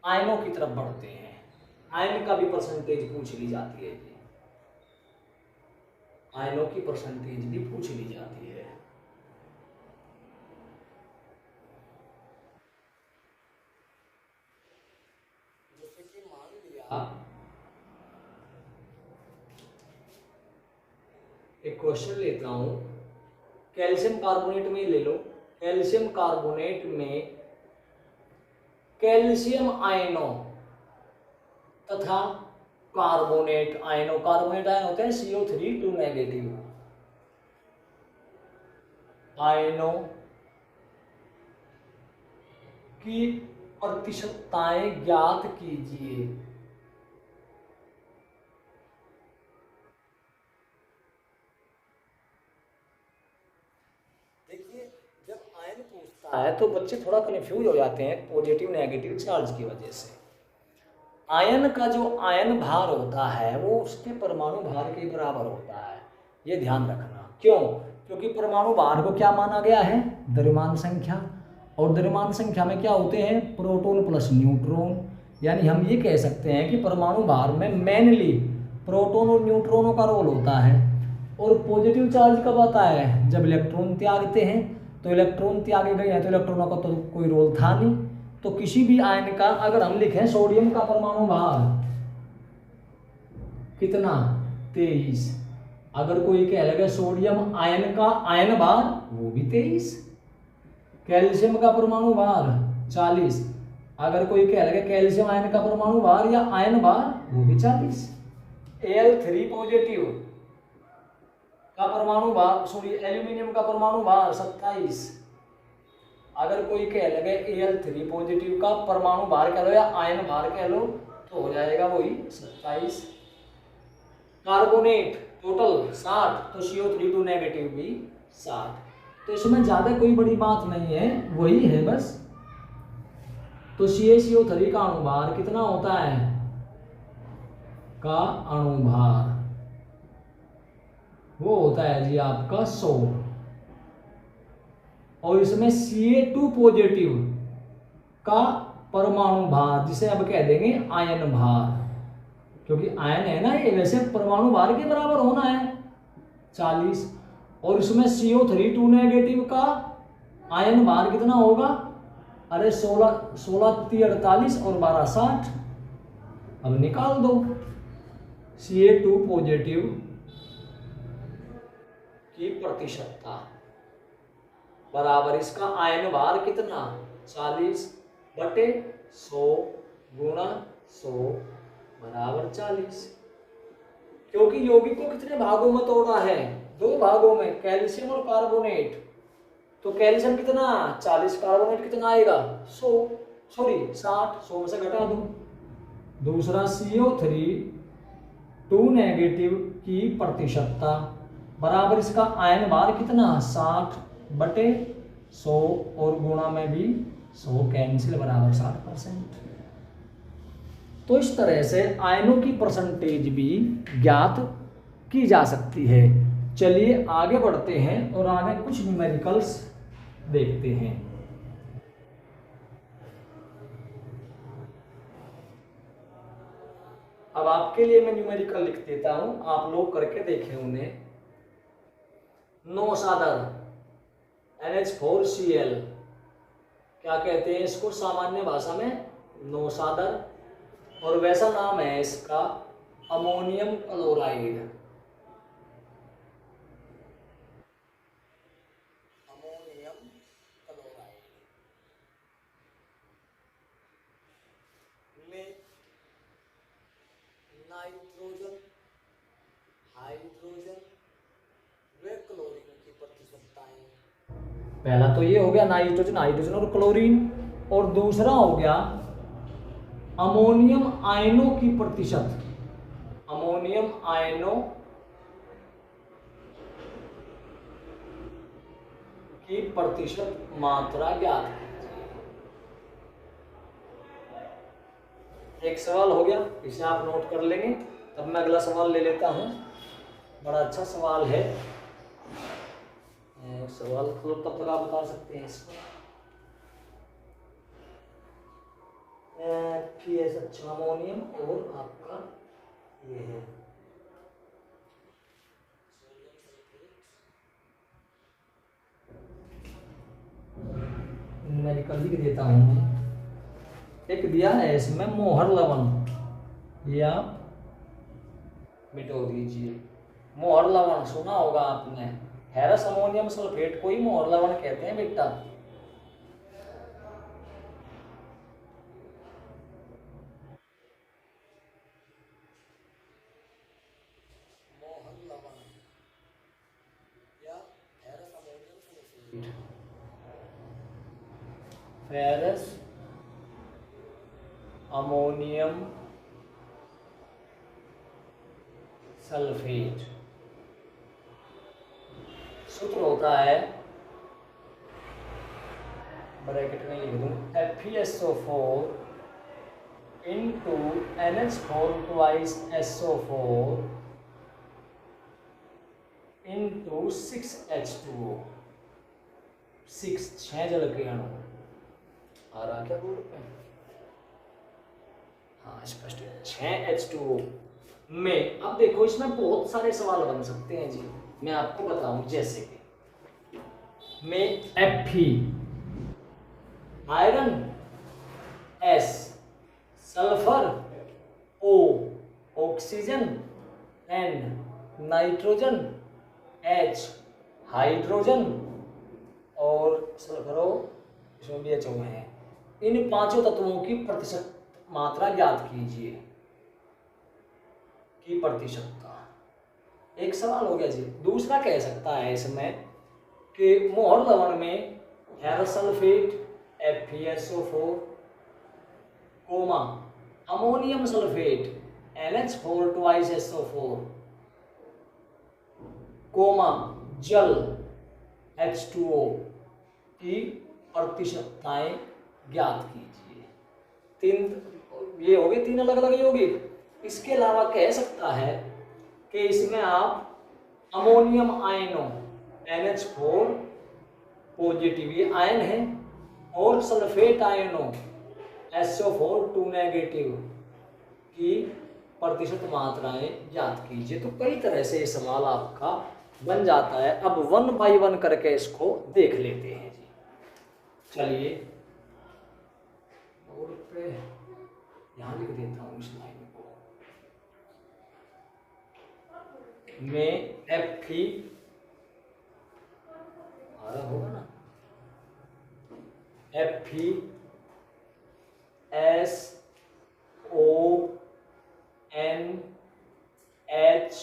आयनों की तरफ बढ़ते हैं, आयन का भी परसेंटेज पूछ ली जाती है, आयनों की परसेंटेज भी पूछ ली जाती है। जैसे कि मान लिया एक क्वेश्चन लेता हूं, कैल्शियम कार्बोनेट में ले लो, कैल्शियम कार्बोनेट में कैल्शियम आयनों तथा कार्बोनेट आयनों, कार्बोनेट आयन होते हैं CO3 2 नेगेटिव, आयनों की प्रतिशतताएं ज्ञात कीजिए। देखिए जब आयन पूछता है तो बच्चे थोड़ा कन्फ्यूज हो जाते हैं पॉजिटिव नेगेटिव चार्ज की वजह से। आयन का जो आयन भार होता है वो उसके परमाणु भार के बराबर होता है, ये ध्यान रखना। क्यों? क्योंकि परमाणु भार को क्या माना गया है, द्रव्यमान संख्या, और द्रव्यमान संख्या में क्या होते हैं, प्रोटॉन प्लस न्यूट्रॉन। यानी हम ये कह सकते हैं कि परमाणु भार में मेनली प्रोटॉन और न्यूट्रॉनों का रोल होता है। और पॉजिटिव चार्ज कब आता है, जब इलेक्ट्रॉन त्यागते हैं, तो इलेक्ट्रॉन त्यागे गए हैं तो इलेक्ट्रॉनों का तो कोई रोल था नहीं। तो किसी भी आयन का अगर हम लिखें सोडियम का परमाणु भार कितना 23, अगर कोई कह लगे सोडियम आयन का आयन भार वो भी 23, कैल्शियम का परमाणु भार 40, अगर कोई कह लगे कैल्शियम आयन का परमाणु भार या आयन भार वो भी 40। Al3 पॉजिटिव का परमाणु भार, सॉरी एल्यूमिनियम का परमाणु भार 27, अगर कोई कह लगे Al3 पॉजिटिव का परमाणु भार कह लो या आयन भार कह लो तो हो जाएगा वही 27। कार्बोनेट टोटल 60, तो CO3 2 नेगेटिव भी 60। तो इसमें ज्यादा कोई बड़ी बात नहीं है, वही है बस। तो CaCO3 का अणुभार कितना होता है का अणुभार वो होता है जी आपका 100, और इसमें Ca2 पॉजिटिव का परमाणु भार, जिसे अब कह देंगे आयन भार, क्योंकि आयन है ना ये, वैसे परमाणु भार के बराबर होना है 40, और इसमें CO3 2 नेगेटिव का आयन भार कितना होगा, अरे 16 3 48 और 12 60। अब निकाल दो Ca2 पॉजिटिव की प्रतिशतता बराबर इसका आयन भार कितना 40/100 गुणा 100 बराबर 40। क्योंकि यौगिक को कितने भागों में तोड़ा है, 2 भागों में, कैल्शियम और कार्बोनेट। तो कैल्शियम कितना 40, कार्बोनेट कितना आएगा 100, सॉरी 60, 100 में से घटा दो। दूसरा CO3 2 नेगेटिव की प्रतिशतता बराबर इसका आयन भार कितना 60/100 और गुणा में भी 100 कैंसिल बराबर 60%। तो इस तरह से आयनों की परसेंटेज भी ज्ञात की जा सकती है। चलिए आगे बढ़ते हैं और आगे कुछ न्यूमेरिकल्स देखते हैं। अब आपके लिए मैं न्यूमेरिकल लिख देता हूं, आप लोग करके देखें उन्हें। नौसादर NH4Cl, क्या कहते हैं इसको सामान्य भाषा में, नौसादर, और वैसा नाम है इसका अमोनियम क्लोराइड। अमोनियम क्लोराइड में नाइट्रोजन, हाइड्रोजन व क्लोरीन की प्रतिशतताएं, पहला तो ये हो गया नाइट्रोजन, हाइड्रोजन और क्लोरीन, और दूसरा हो गया अमोनियम आयनों की प्रतिशत, अमोनियम आयनों की प्रतिशत मात्रा ज्ञात कीजिए। एक सवाल हो गया, इसे आप नोट कर लेंगे। तब मैं अगला सवाल ले लेता हूं, बड़ा अच्छा सवाल है सवाल, तो तब तक आप बता सकते हैं इसको। PS अच्छा अमोनियम और आपका ये है न्यूमेरिकल लिख देता हूं मैं। एक दिया है इसमें मोहर लवण, ये आप मिटो दीजिए। मोहर लवण सुना होगा आपने, फेरस अमोनियम सल्फेट को ही मोहर लवण कहते हैं बेटा। मोहर लवण या ferrous ammonium sulphate, ferrous ammonium sulphate, सूत्र होता है, ब्रैकेट में लिख दूं, FeSO4 into NH4 twice SO4 into 6H2O, 6 जल के अणु आ रहा क्या बोर्ड पे, हाँ स्पष्ट है, 6H2O में। अब देखो इसमें बहुत सारे सवाल बन सकते हैं जी, मैं आपको बताऊं, जैसे कि में Fe iron, S sulphur, O oxygen, N nitrogen, H hydrogen और सल्फरो, इसमें भी H है। इन 5 तत्वों की प्रतिशत मात्रा ज्ञात कीजिए, की प्रतिशतता। एक सवाल हो गया जी। दूसरा कह सकता है इसमें कि मोहर लवण में ferrous sulphate FeSO4 comma ammonium sulphate NH4 twice SO4 comma जल H2O की प्रतिशतताएं ज्ञात कीजिए। 3 ये हो गए 3 अलग अलग यौगिक। इसके अलावा कह सकता है कि इसमें आप अमोनियम आयनों NH4 पॉजिटिव ये आयन है और सल्फेट आयनों SO4 2 नेगेटिव की प्रतिशत मात्राएं ज्ञात कीजिए। तो कई तरह से ये सवाल आपका बन जाता है। अब 1 बाय 1 करके इसको देख लेते हैं जी। चलिए और पे यहाँ लिख देता हूँ इस लाइन को। मैं Fe आ रहा होगा ना, Fe SONH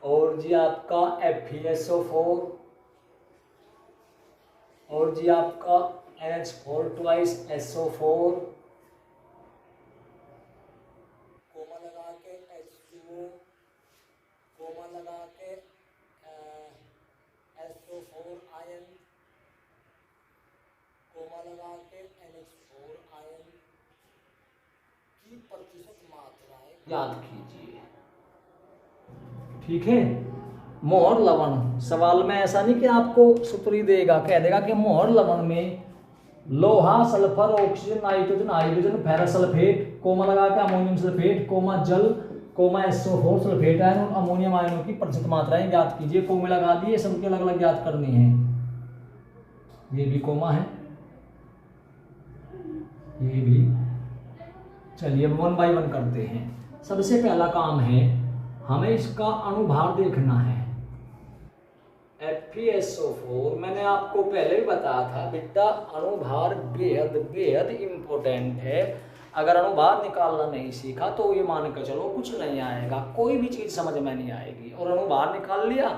और जी आपका FeSO4 और जी आपका NH4 ट्वाइस SO4 कोमा लगा के H2O कोमा लगा के SO4 आयन कोमा लगा के NH4 आयन की प्रतिशत मात्राएं याद कीजिए। ठीक है। मोहर लवण, सवाल में ऐसा नहीं कि आपको सूत्र ही देगा, कह देगा कि मोहर लवण में लोहा, sulphur, oxygen, nitrogen, hydrogen, ferrous sulphate comma लगा के अमोनियम सल्फेट कोमा जल कोमा SO4 सल्फेट आयन और अमोनियम आयनों की प्रतिशत मात्राएं ज्ञात कीजिए। कोमे लगा दिए, सबके अलग अलग ज्ञात करनी है। ये भी कोमा है, ये भी। चलिए अब 1 बाय 1 करते हैं। सबसे पहला काम है हमें इसका अणुभार देखना है। FeSO4 मैंने आपको पहले भी बताया था बेटा, अणुभार बेहद बेहद इम्पोर्टेंट है। अगर अणुभार निकालना नहीं सीखा तो ये मान कर चलो कुछ नहीं आएगा, कोई भी चीज समझ में नहीं आएगी। और अणुभार निकाल लिया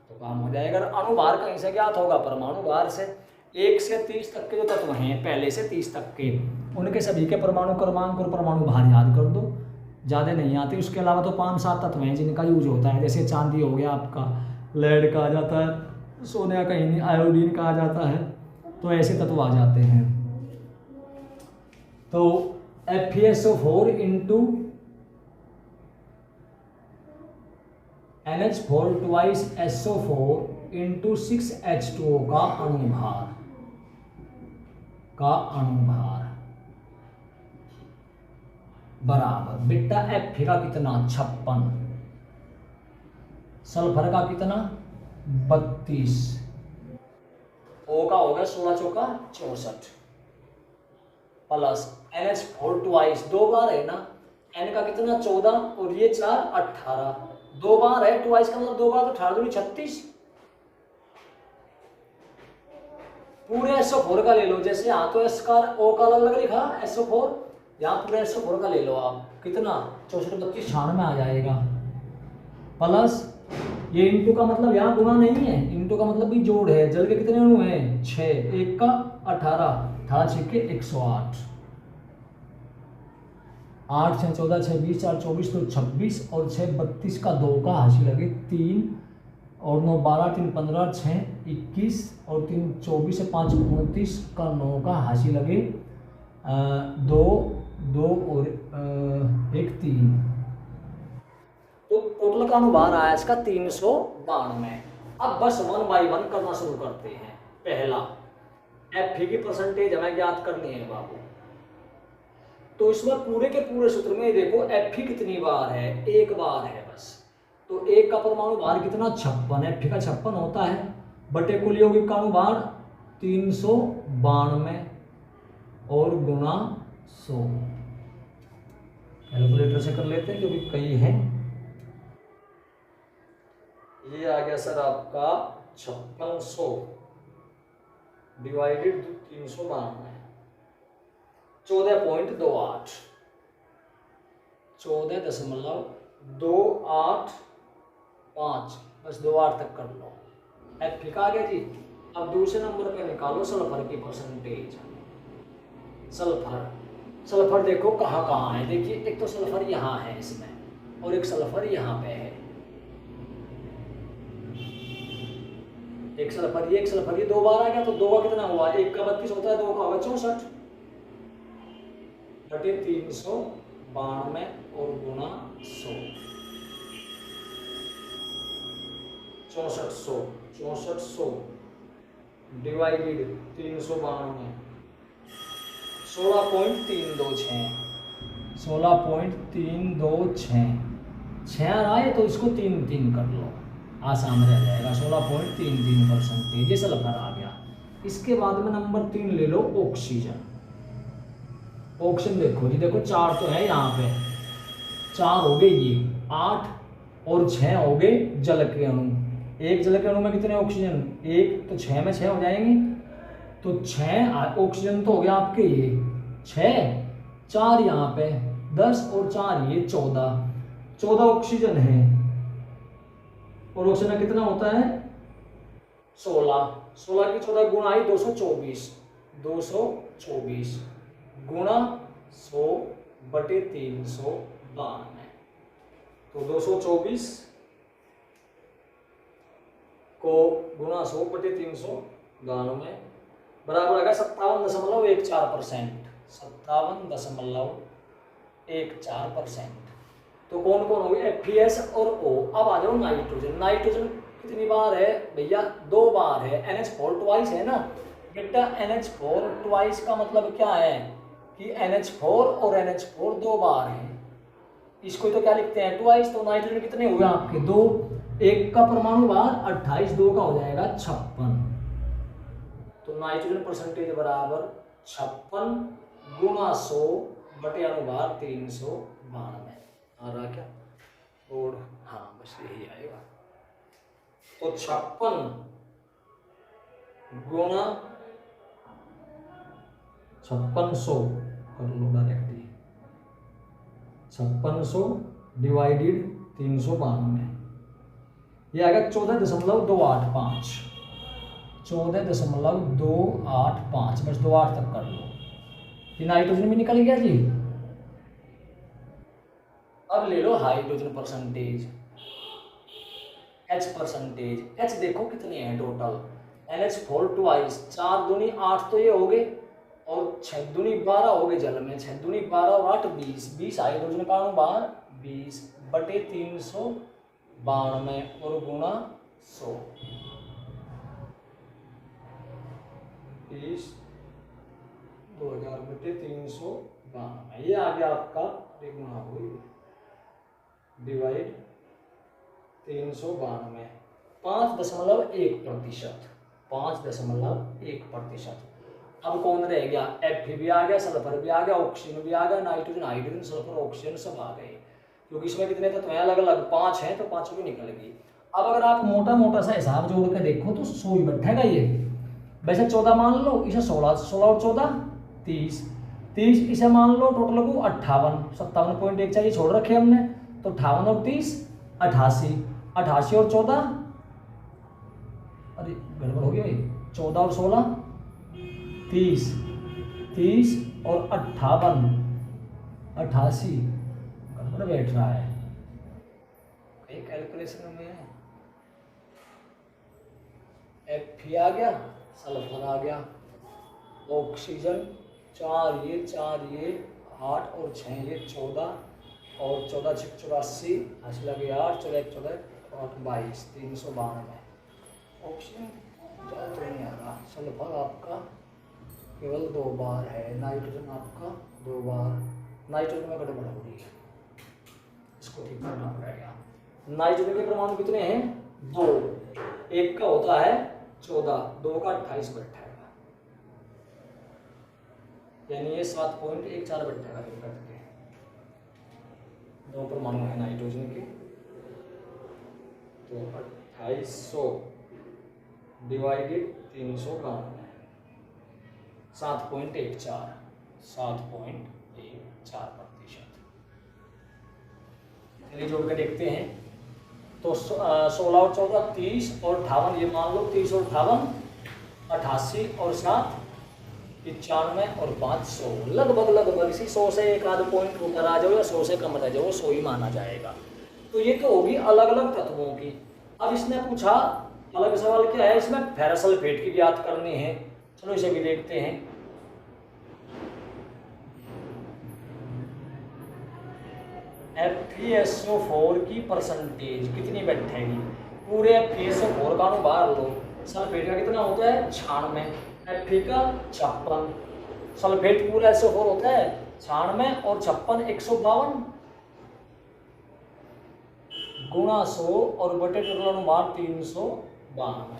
तो काम हो जाएगा। अणुभार कहीं से ज्ञात होगा? परमाणु भार से। 1 से 30 तक के जो तत्व हैं, पहले से 30 तक के, उनके सभी के परमाणु क्रमांक और परमाणु भार याद कर दो, ज़्यादा नहीं आती। उसके अलावा तो 5-7 तत्व हैं जिनका यूज होता है, जैसे चांदी हो गया आपका, लेड कहा जाता है, सोने का कहीं नहीं, आयोडीन कहा जाता है, तो ऐसे तत्व आ जाते हैं। तो FeSO4 into NH4 twice SO4 into 6H2O का अणुभार बराबर बेटा Fe का कितना? 56, सल्फर का कितना? 32, O का हो गया 16 चौका 64 प्लस NH4 ट्वाइस 2 बार है ना, N का कितना? 14 और ये 4 18, 2 बार है, ट्वाइस का मतलब 2 बार, तो 18 दूनी 36। पूरे SO4 का ले लो, जैसे यहाँ तो S का O का अलग अलग लिखा SO4, यहाँ पूरे SO4 का ले लो आप, कितना? 64 32 96 आ जाएगा। प्लस ये इंटू का मतलब यहाँ गुणा नहीं है, इंटू का मतलब भी जोड़ है। जल के कितने अणु हैं? 6, 1 का 18, 18 6 के 108, 8 6 14 6 20 4 24 तो 26 और 6 32 का 2 का हासिल लगे 3 और 9 12 3 15 6 21 और 3 24 से 5 29 का 9 का हासिल लगे 2 2 और 1 3। तो टोटल का अणुभार आया इसका 392। अब बस 1 बाय 1 करना शुरू करते हैं। पहला Fe की परसेंटेज हमें ज्ञात करनी है बाबू। तो इसमें पूरे के पूरे सूत्र में देखो Fe कितनी बार है? 1 बार है बस। तो 1 का परमाणु भार कितना? 56। Fe का 56 होता है बटे कुल यौगिक का अणुभार 392 और गुणा 100। कैलकुलेटर से कर लेते हैं क्योंकि कई है। ये आ गया सर आपका 5600 डिवाइडेड 392, 14.28, 14.285, बस 28 तक कर लो। Fe का आ गया जी। अब दूसरे नंबर पे निकालो सल्फर की परसेंटेज। सल्फर देखो कहाँ कहाँ है, देखिए एक तो सल्फर यहाँ है इसमें और एक सल्फर यहाँ पे है। एक सल्फर ये 2 बार आ गया, तो 2 का कितना हुआ? 1 का 32 होता है, 2 का होगा 64 बटे 392। 92 और गुणा 100 6400 6400 डिवाइडेड 392 16.326 16.326 6 आ रहा है तो इसको 3 कर लो, आसान रह जाएगा। 16.33% ये सल्फर आ गया। इसके बाद में नंबर 3 ले लो ऑक्सीजन। ऑक्सीजन देखो जी, देखो 4 तो है यहाँ पे, 4 हो गए ये, 8 और 6 हो गए जल के अणु। एक जल के अणु में कितने ऑक्सीजन, एक, तो 6 में 6 हो जाएंगे, तो 6 ऑक्सीजन तो हो गया आपके ये 6, 4 यहाँ पे 10 और 4 ये 14 ऑक्सीजन है। और ऑक्सीजन कितना होता है 16 की 14 गुणा आई 224 गुणा 100/392, तो 224 को गुणा 100/392 बराबर आ गया 57.14%। 57.14%। तो कौन कौन हो गए FeS और O। अब आ जाओ नाइट्रोजन। नाइट्रोजन कितनी बार है भैया, 2 बार है। NH4 ट्वाइस है ना बेटा, NH4 ट्वाइस का मतलब क्या है कि NH4 और NH4 2 बार है। इसको तो क्या लिखते हैं ट्वाइस। तो नाइट्रोजन कितने हुए आपके 2, 1 का परमाणु भार 28, 2 का हो जाएगा 56। तो नाइट्रोजन परसेंटेज बराबर 56 गुणा 100/अनुभार 392 आ रहा क्या, और हाँ बस यही आएगा। तो 56 गुणा 5600 कर लो डायरेक्टली, 5600 डिवाइडेड 392, ये आ गया 14.285। 14.285, बस 28 तक कर लो। ये नाइट्रोजन भी निकल गया जी। अब ले लो hydrogen percentage, H percentage. H देखो कितने हैं टोटल, NH4 ट्वाइस 4 दूनी 8 तो ये हो गए, और 6 दूनी 12 हो गए जल में, 6 दूनी 12 और 8 20 हाइड्रोजन का अनुभार 20/392 और गुणा 100 20 2000/392। ये आ गया आपका गुणा हुई डिवाइड 392, 5.1%। 5.1%। अब कौन रह गया, Fe भी आ गया, सल्फर भी आ गया, ऑक्सीजन भी आ गया, नाइट्रोजन, हाइड्रोजन, सल्फर, ऑक्सीजन सब आ गए। क्योंकि इसमें कितने तत्व हैं अलग अलग, 5 हैं, तो 5 भी निकल गई। अब अगर आप मोटा मोटा सा हिसाब जोड़ के देखो तो 100 ही बैठेगा ये। वैसे 14 मान लो, इसे 16 और 14 30, इसे मान लो टोटल को 58, 57.1 चाहिए छोड़ रखे हमने, तो 58 और 30 88, 88 और 14, अरे गड़बड़ हो गई भाई, 14 और 16 30 और 58 88, गड़बड़ बैठ रहा है कैलकुलेशन में। Fe आ गया, सल्फर आ गया, ऑक्सीजन 4 ये 8 और 6 ये 14, और 14 6 84, ऐसे लगे 8 14 1 14 8 22 392। ऑक्सीजन ज़्यादा तो नहीं आ रहा, सल्फर आपका केवल 2 बार है, नाइट्रोजन आपका 2 बार। नाइट्रोजन में गड़बड़ हो रही है, इसको ठीक करना पड़ेगा। नाइट्रोजन के परमाणु कितने हैं 2, एक का होता है 14, 2 का 28 बैठेगा, यानी ये 7.14 बैठेगा। करके 2 परमाणु है नाइट्रोजन के, तो 2800 डिवाइडेड 392, 7.14%। चलिए जोड़ के देखते हैं। तो 16 और 14 30 और 58, ये मान लो 30 और 58 88 और 7 95 और 5 100, लगभग इसी 100 से एक आध पॉइंट ऊपर आ जाओ या 100 से कम रह जाओ, 100 ही माना जाएगा। तो ये तो होगी अलग अलग तत्वों की। अब इसने पूछा अलग सवाल क्या है, इसमें फेरस सल्फेट की ज्ञात करनी है। चलो इसे भी देखते हैं। FeSO4 की परसेंटेज कितनी बैठेगी? पूरे FeSO4 का बाहर लो, सल्फेट का कितना होता है 96, Fe का 56, सल्फेट पूरा SO4 होता है 96 और 56 152 गुणा 100 और बटे टोटल अनुभार 392।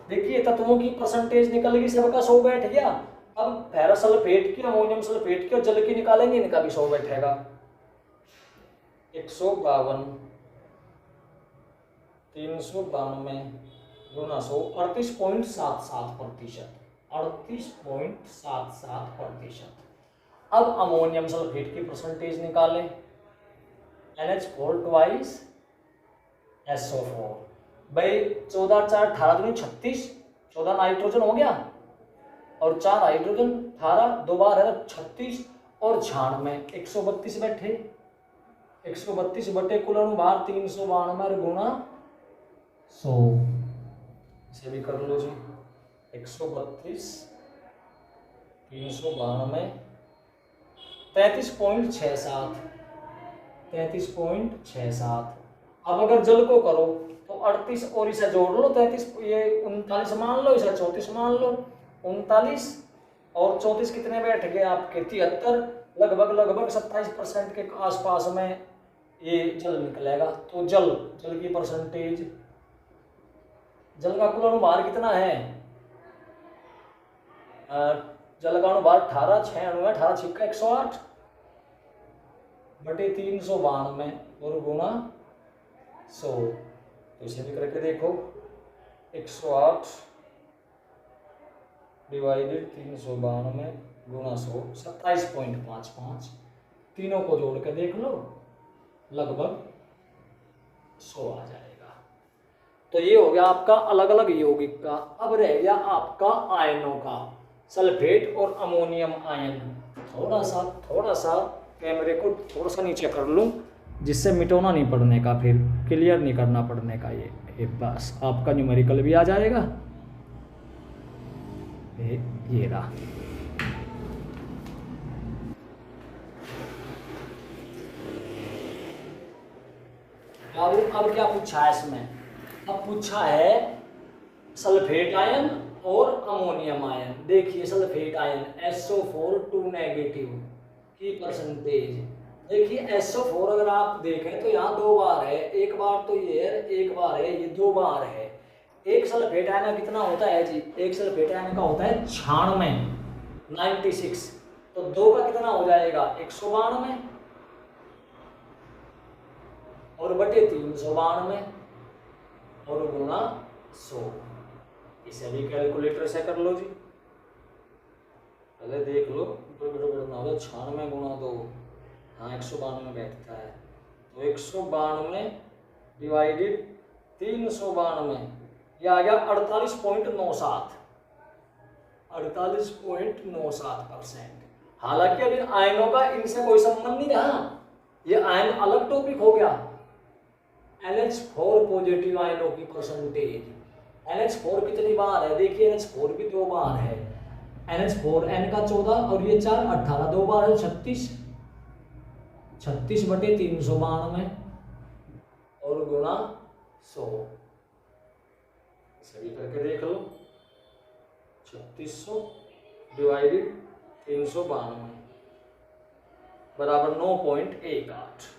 देखिए तत्वों की परसेंटेज निकल गई, सबका 100 बैठ गया। अब फेरस सल्फेट की, अमोनियम सल्फेट की और जल की निकालेंगे, इनका भी 100 बैठेगा। 152 392 गुना 100 38.77%, 38.77%। अब अमोनियम सल्फेट की परसेंटेज निकालें, NH4 ट्वाइस SO4 भाई 14 4 18 दूनी 36, 14 नाइट्रोजन हो गया और 4 हाइड्रोजन 18, दो बार है 36 और 96 132 बैठे, 132 बटे कुल अनुभार 392 गुणा 100, इसे भी कर लो जी। 132 392 33.67, 33.67। अब अगर जल को करो तो 38 और इसे जोड़ लो, 33 ये 39 मान लो, इसे 34 मान लो, 39 और 34 कितने बैठ गए आपके 73, लगभग 27% के आसपास में ये जल निकलेगा। तो जल की परसेंटेज, जल का कुल अनुभार कितना है? जल का अनुभार 18, 6 अणु है, 18 छिक्का 108 बटे 392 और गुणा 100। तो इसे भी करके देखो, 108 डिवाइडेड 392 गुणा 100 27.55। तीनों को जोड़ के देख लो, लगभग 100 आ जाएगा। तो ये हो गया आपका अलग अलग यौगिक का। अब रह गया आपका आयनों का, सल्फेट और अमोनियम आयन। थोड़ा सा कैमरे को थोड़ा सा नीचे कर लूं, जिससे मिटोना नहीं पड़ने का, फिर क्लियर नहीं करना पड़ने का। ये बस आपका न्यूमेरिकल भी आ जाएगा। ये रहा। अब क्या पूछा है इसमें? अब पूछा है सल्फेट आयन और अमोनियम आयन। देखिए सल्फेट आयन SO4 2 नेगेटिव की परसेंटेज। देखिए SO4 अगर आप देखें तो यहाँ 2 बार है, एक बार तो ये है, एक बार है, ये 2 बार है। एक सल्फेट आयन का कितना होता है जी? एक सल्फेट आयन का होता है 96 तो 2 का कितना हो जाएगा 192 और बटे 392 और गुणा 100। इसे भी कैलकुलेटर से कर लो जी, पहले देख लो, 96 गुणा 2, हाँ 192 बैठता है। तो 192 डिवाइडेड 392, यह आ गया 48.97, 48.97%। हालांकि अभी आयनों का इनसे कोई संबंध नहीं रहा, ये आयन अलग टॉपिक हो गया। NH4 पॉजिटिव आयनों की परसेंटेज, NH4 कितनी बार है? देखिए NH4 भी 2 बार है, NH4 N का 14 और ये 4 18, 2 बार है 36 बटे 392 और गुणा 100। सभी करके देख लो, 3600 डिवाइडेड 392 बराबर 9.18%।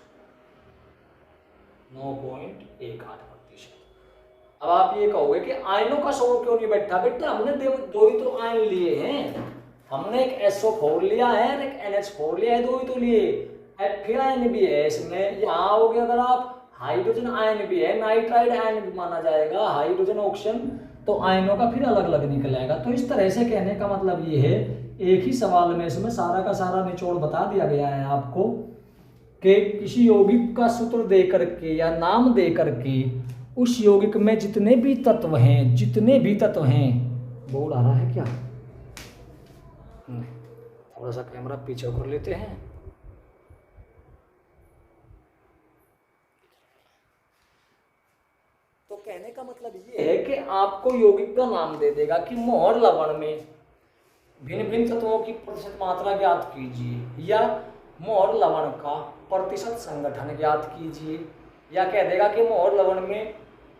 अब आप ये कहोगे कि आयनों का 100 क्यों नहीं बैठा? बेटा हमने दो ही तो आयन लिए हैं, हमने एक SO4 लिया है और एक NH4 लिया है, 2 ही तो लिए। Fe आयन भी है इसमें, यहाँ आओगे अगर आप हाइड्रोजन आयन भी है, नाइट्राइड आयन भी माना जाएगा, हाइड्रोजन ऑक्सीजन, तो आयनों का फिर अलग अलग निकलेगा। तो इस तरह से कहने का मतलब ये है, एक ही सवाल में इसमें सारा का सारा निचोड़ बता दिया गया है आपको कि किसी यौगिक का सूत्र दे करके या नाम दे करके उस यौगिक में जितने भी तत्व हैं, बोर्ड आ रहा है क्या? थोड़ा सा कैमरा पीछे कर लेते हैं। तो कहने का मतलब ये है कि आपको यौगिक का नाम दे देगा कि मोहर लवण में भिन्न भिन्न तत्वों की प्रतिशत मात्रा ज्ञात कीजिए, या मोहर लवण का प्रतिशत संगठन ज्ञात कीजिए। या कह देगा कि मोहर लवण में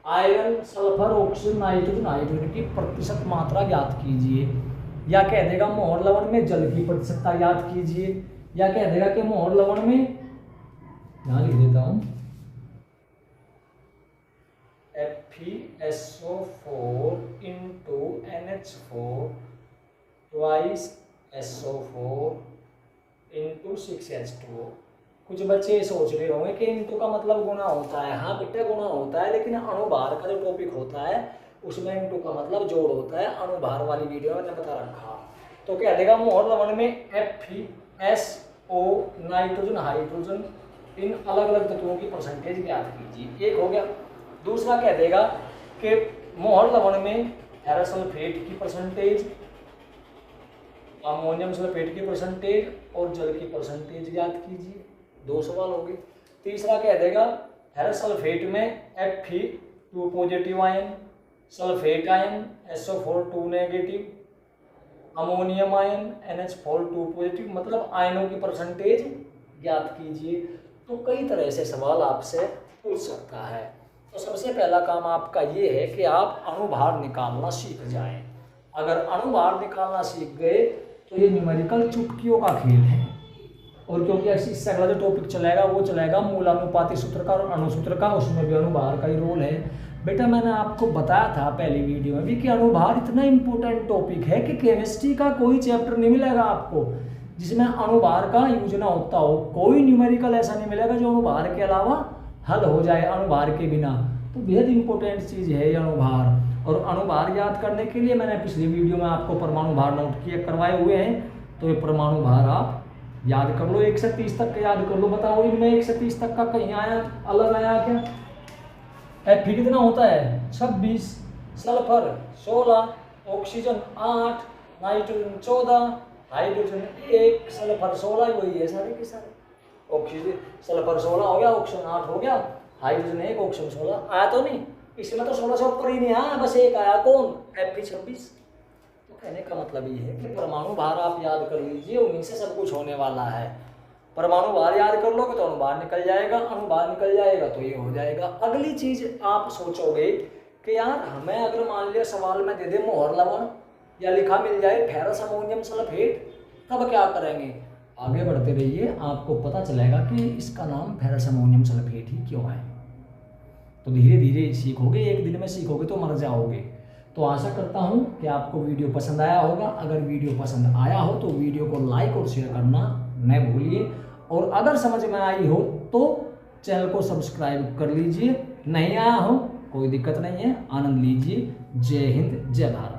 iron, sulphur, oxygen, nitrogen, hydrogen की प्रतिशत मात्रा ज्ञात कीजिए। या कह देगा मोहर लवण में जल की प्रतिशतता ज्ञात कीजिए। या कह देगा कि मोहर लवण में, यहाँ लिख देता हूँ, FeSO4 into NH4 twice SO4 into 6H2O। कुछ बच्चे सोच रहे होंगे कि इंटू का मतलब गुना होता है। हाँ बेटा गुना होता है, लेकिन अणुभार का जो टॉपिक होता है उसमें इंटू का मतलब जोड़ होता है। अणुभार वाली वीडियो में मैंने बता रखा। तो कह देगा मोहर लवण में FeSO, नाइट्रोजन, हाइड्रोजन, इन अलग अलग तत्वों की परसेंटेज ज्ञात कीजिए। एक हो गया। दूसरा कह देगा कि मोहर लवण में फेरस सल्फेट की परसेंटेज, अमोनियम सल्फेट की परसेंटेज और जल की परसेंटेज ज्ञात कीजिए। 2 सवाल हो गए। तीसरा कह देगा फेरस सल्फेट में Fe2 positive ion, sulphate ion SO4 2 negative, ammonium ion NH4 2 positive, मतलब आयनों की परसेंटेज ज्ञात कीजिए। तो कई तरह से सवाल आपसे पूछ सकता है। तो सबसे पहला काम आपका ये है कि आप अणुभार निकालना सीख जाएं। अगर अणुभार निकालना सीख गए तो ये न्यूमेरिकल चुटकियों का खेल है। और क्योंकि इससे अगला जो टॉपिक चलेगा वो चलेगा मूलानुपाती सूत्र का और अणुसूत्र का, उसमें भी अणुभार का ही रोल है। बेटा मैंने आपको बताया था पहली वीडियो में भी कि अणुभार इतना इंपॉर्टेंट टॉपिक है कि केमिस्ट्री का कोई चैप्टर नहीं मिलेगा आपको जिसमें अणुभार का यूज ना होता हो। कोई न्यूमेरिकल ऐसा नहीं मिलेगा जो अणुभार के अलावा हल हो जाए अणुभार के बिना। तो बेहद इंपॉर्टेंट चीज़ है ये अणुभार। और अणुभार याद करने के लिए मैंने पिछली वीडियो में आपको परमाणु भार नोट किए करवाए हुए हैं। तो ये परमाणु भार आप याद कर लो, 1 से 30 तक के याद कर लो। बताओ इनमें 1 से 30 तक का कहीं आया अलग आया क्या? Fe कितना होता है? 26, sulphur 16, oxygen 8, nitrogen 14, hydrogen 1, sulphur 16, वही है सारे के सारे। ऑक्सीजन सल्फर 16 हो गया, ऑक्सीजन 8 हो गया, हाइड्रोजन 1, ऑक्सीजन 16 आया तो नहीं? इसमें तो 16 से ऊपर ही नहीं आया, बस एक आया कौन? Fe 26। तो कहने का मतलब ये है कि परमाणु भार आप याद कर लीजिए, उन्हीं से सब कुछ होने वाला है। परमाणु भार याद कर लोगे तो अणुभार निकल जाएगा, अणुभार निकल जाएगा तो ये हो जाएगा। अगली चीज आप सोचोगे कि यार हमें अगर मान लिया सवाल में दे दे मोहर लवण या लिखा मिल जाए फेरस अमोनियम सल्फेट, तब क्या करेंगे? आगे बढ़ते रहिए, आपको पता चलेगा कि इसका नाम फेरस अमोनियम सल्फेट ही क्यों है। तो धीरे धीरे सीखोगे, एक दिन में सीखोगे तो मर जाओगे। तो आशा करता हूँ कि आपको वीडियो पसंद आया होगा। अगर वीडियो पसंद आया हो तो वीडियो को लाइक और शेयर करना न भूलिए। और अगर समझ में आई हो तो चैनल को सब्सक्राइब कर लीजिए। नहीं आया हो कोई दिक्कत नहीं है, आनंद लीजिए। जय हिंद, जय भारत।